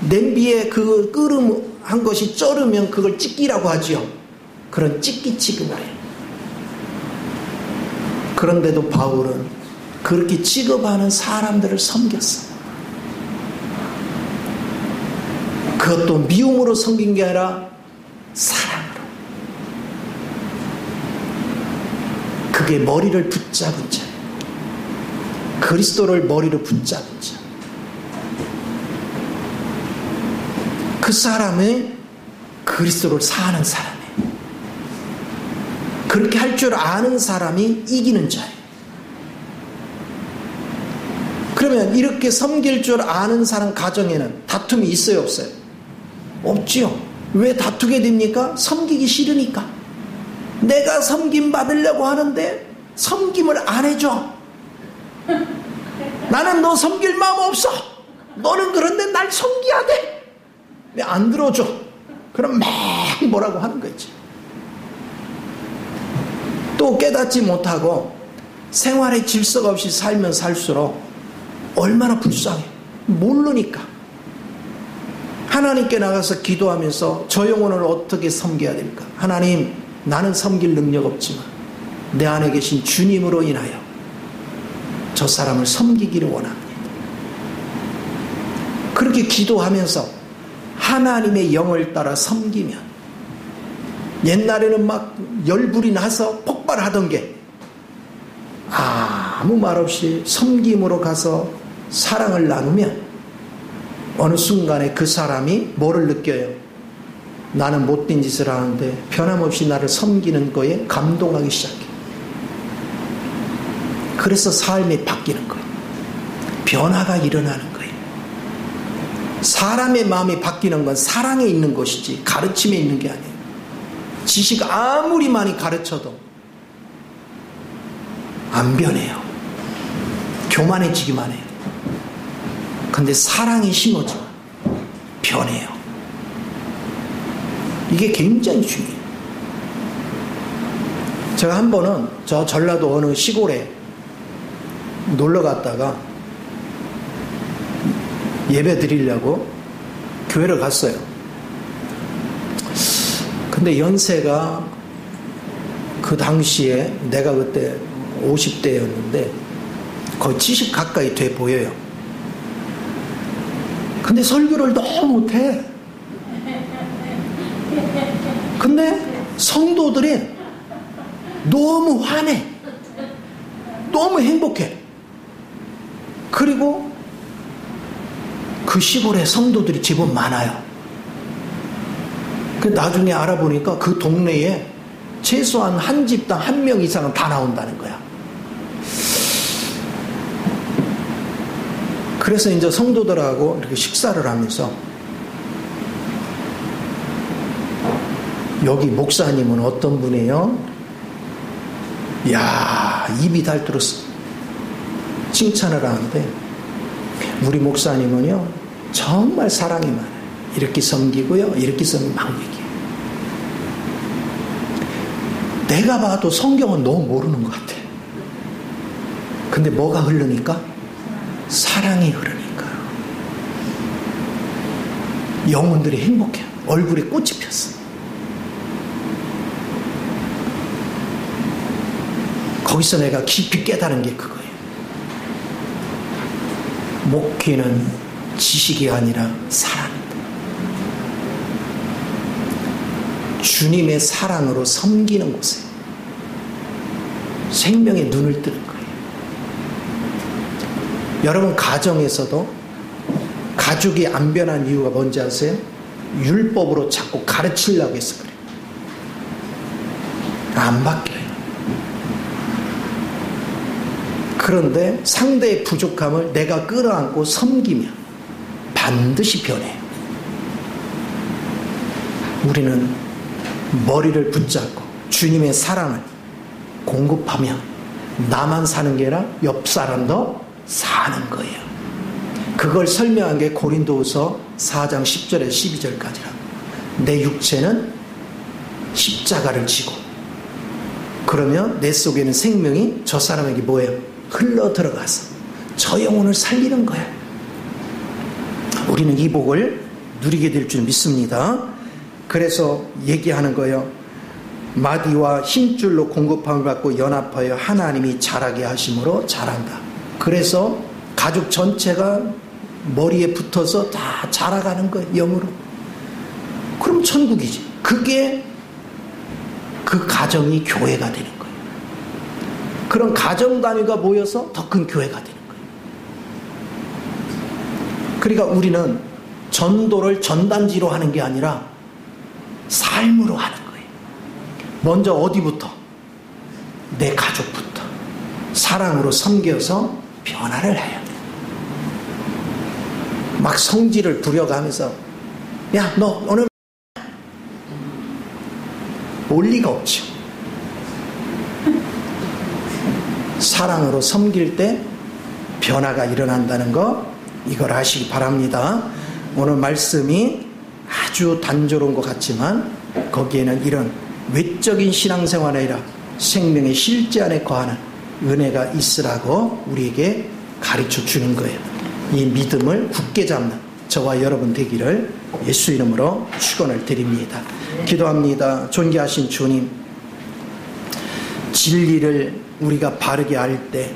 냄비에 그 끓음한 것이 쩔으면 그걸 찢기라고 하지요. 그런 찢기 취급을 해. 그런데도 바울은 그렇게 취급하는 사람들을 섬겼어. 그것도 미움으로 섬긴 게 아니라 사랑으로. 그게 머리를 붙잡은 자, 그리스도를 머리로 붙잡은 자, 그 사람의 그리스도를 사는 사람이에요. 그렇게 할 줄 아는 사람이 이기는 자예요. 그러면 이렇게 섬길 줄 아는 사람 가정에는 다툼이 있어요, 없어요? 없지요. 왜 다투게 됩니까? 섬기기 싫으니까. 내가 섬김 받으려고 하는데 섬김을 안 해줘. 나는 너 섬길 마음 없어. 너는 그런데 날 섬겨야 돼. 왜 안 들어줘? 그럼 막 뭐라고 하는 거지. 또 깨닫지 못하고 생활에 질서가 없이 살면 살수록 얼마나 불쌍해. 모르니까. 하나님께 나가서 기도하면서 저 영혼을 어떻게 섬겨야 될까? 하나님, 나는 섬길 능력 없지만 내 안에 계신 주님으로 인하여 저 사람을 섬기기를 원합니다. 그렇게 기도하면서 하나님의 영을 따라 섬기면, 옛날에는 막 열불이 나서 폭발하던 게 아무 말 없이 섬김으로 가서 사랑을 나누면 어느 순간에 그 사람이 뭐를 느껴요? 나는 못된 짓을 하는데 변함없이 나를 섬기는 거에 감동하기 시작해요. 그래서 삶이 바뀌는 거예요. 변화가 일어나는 거예요. 사람의 마음이 바뀌는 건 사랑에 있는 것이지 가르침에 있는 게 아니에요. 지식 아무리 많이 가르쳐도 안 변해요. 교만해지기만 해요. 근데 사랑이 심어지면 변해요. 이게 굉장히 중요해요. 제가 한 번은 저 전라도 어느 시골에 놀러 갔다가 예배 드리려고 교회를 갔어요. 근데 연세가 그 당시에 내가 그때 50대였는데 거의 70 가까이 돼 보여요. 근데 설교를 너무 못해. 근데 성도들이 너무 환해. 너무 행복해. 그리고 그 시골에 성도들이 제법 많아요. 나중에 알아보니까 그 동네에 최소한 한 집당 1명 이상은 다 나온다는 거야. 그래서 이제 성도들하고 이렇게 식사를 하면서 여기 목사님은 어떤 분이에요? 야, 입이 닳도록 칭찬을 하는데 우리 목사님은요 정말 사랑이 많아요. 이렇게 섬기고요, 이렇게 섬기고 막 얘기해요. 내가 봐도 성경은 너무 모르는 것 같아. 근데 뭐가 흐르니까? 사랑이 흐르니까 영혼들이 행복해. 얼굴에 꽃이 폈어. 거기서 내가 깊이 깨달은 게 그거예요. 목회는 지식이 아니라 사랑이다. 주님의 사랑으로 섬기는 곳에 생명의 눈을 뜨는 거예요. 여러분 가정에서도 가족이 안 변한 이유가 뭔지 아세요? 율법으로 자꾸 가르치려고 해서 그래요. 안 바뀌어요. 그런데 상대의 부족함을 내가 끌어안고 섬기면 반드시 변해요. 우리는 머리를 붙잡고 주님의 사랑을 공급하며 나만 사는 게 아니라 옆 사람도 사는 거예요. 그걸 설명한 게 고린도후서 4장 10절에서 12절까지라고. 내 육체는 십자가를 지고, 그러면 내 속에는 생명이 저 사람에게 뭐예요? 흘러 들어가서 저 영혼을 살리는 거야. 우리는 이 복을 누리게 될 줄 믿습니다. 그래서 얘기하는 거예요. 마디와 힘줄로 공급함을 받고 연합하여 하나님이 자라게 하심으로 자란다. 그래서 가족 전체가 머리에 붙어서 다 자라가는 거예요. 영으로. 그럼 천국이지. 그게 그 가정이 교회가 되는 거예요. 그런 가정 단위가 모여서 더 큰 교회가 되는 거예요. 그러니까 우리는 전도를 전단지로 하는 게 아니라 삶으로 하는 거예요. 먼저 어디부터? 내 가족부터 사랑으로 섬겨서 변화를 해야 돼. 막 성질을 부려가면서 야, 너 오늘 올 리가 없죠. 사랑으로 섬길 때 변화가 일어난다는 거, 이걸 아시기 바랍니다. 오늘 말씀이 아주 단조로운 것 같지만 거기에는 이런 외적인 신앙생활이 아니라 생명의 실제 안에 거하는 은혜가 있으라고 우리에게 가르쳐 주는 거예요. 이 믿음을 굳게 잡는 저와 여러분 되기를 예수 이름으로 축원을 드립니다. 기도합니다. 존귀하신 주님, 진리를 우리가 바르게 알 때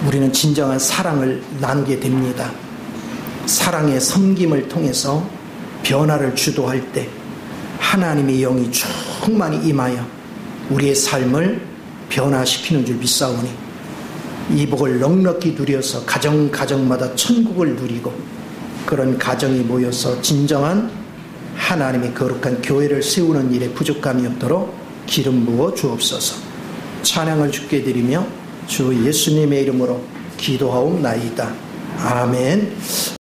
우리는 진정한 사랑을 나누게 됩니다. 사랑의 섬김을 통해서 변화를 주도할 때 하나님의 영이 충만히 임하여 우리의 삶을 변화시키는 줄 믿사오니 이 복을 넉넉히 누려서 가정마다 천국을 누리고 그런 가정이 모여서 진정한 하나님의 거룩한 교회를 세우는 일에 부족함이 없도록 기름 부어 주옵소서. 찬양을 주께 드리며 주 예수님의 이름으로 기도하옵나이다. 아멘.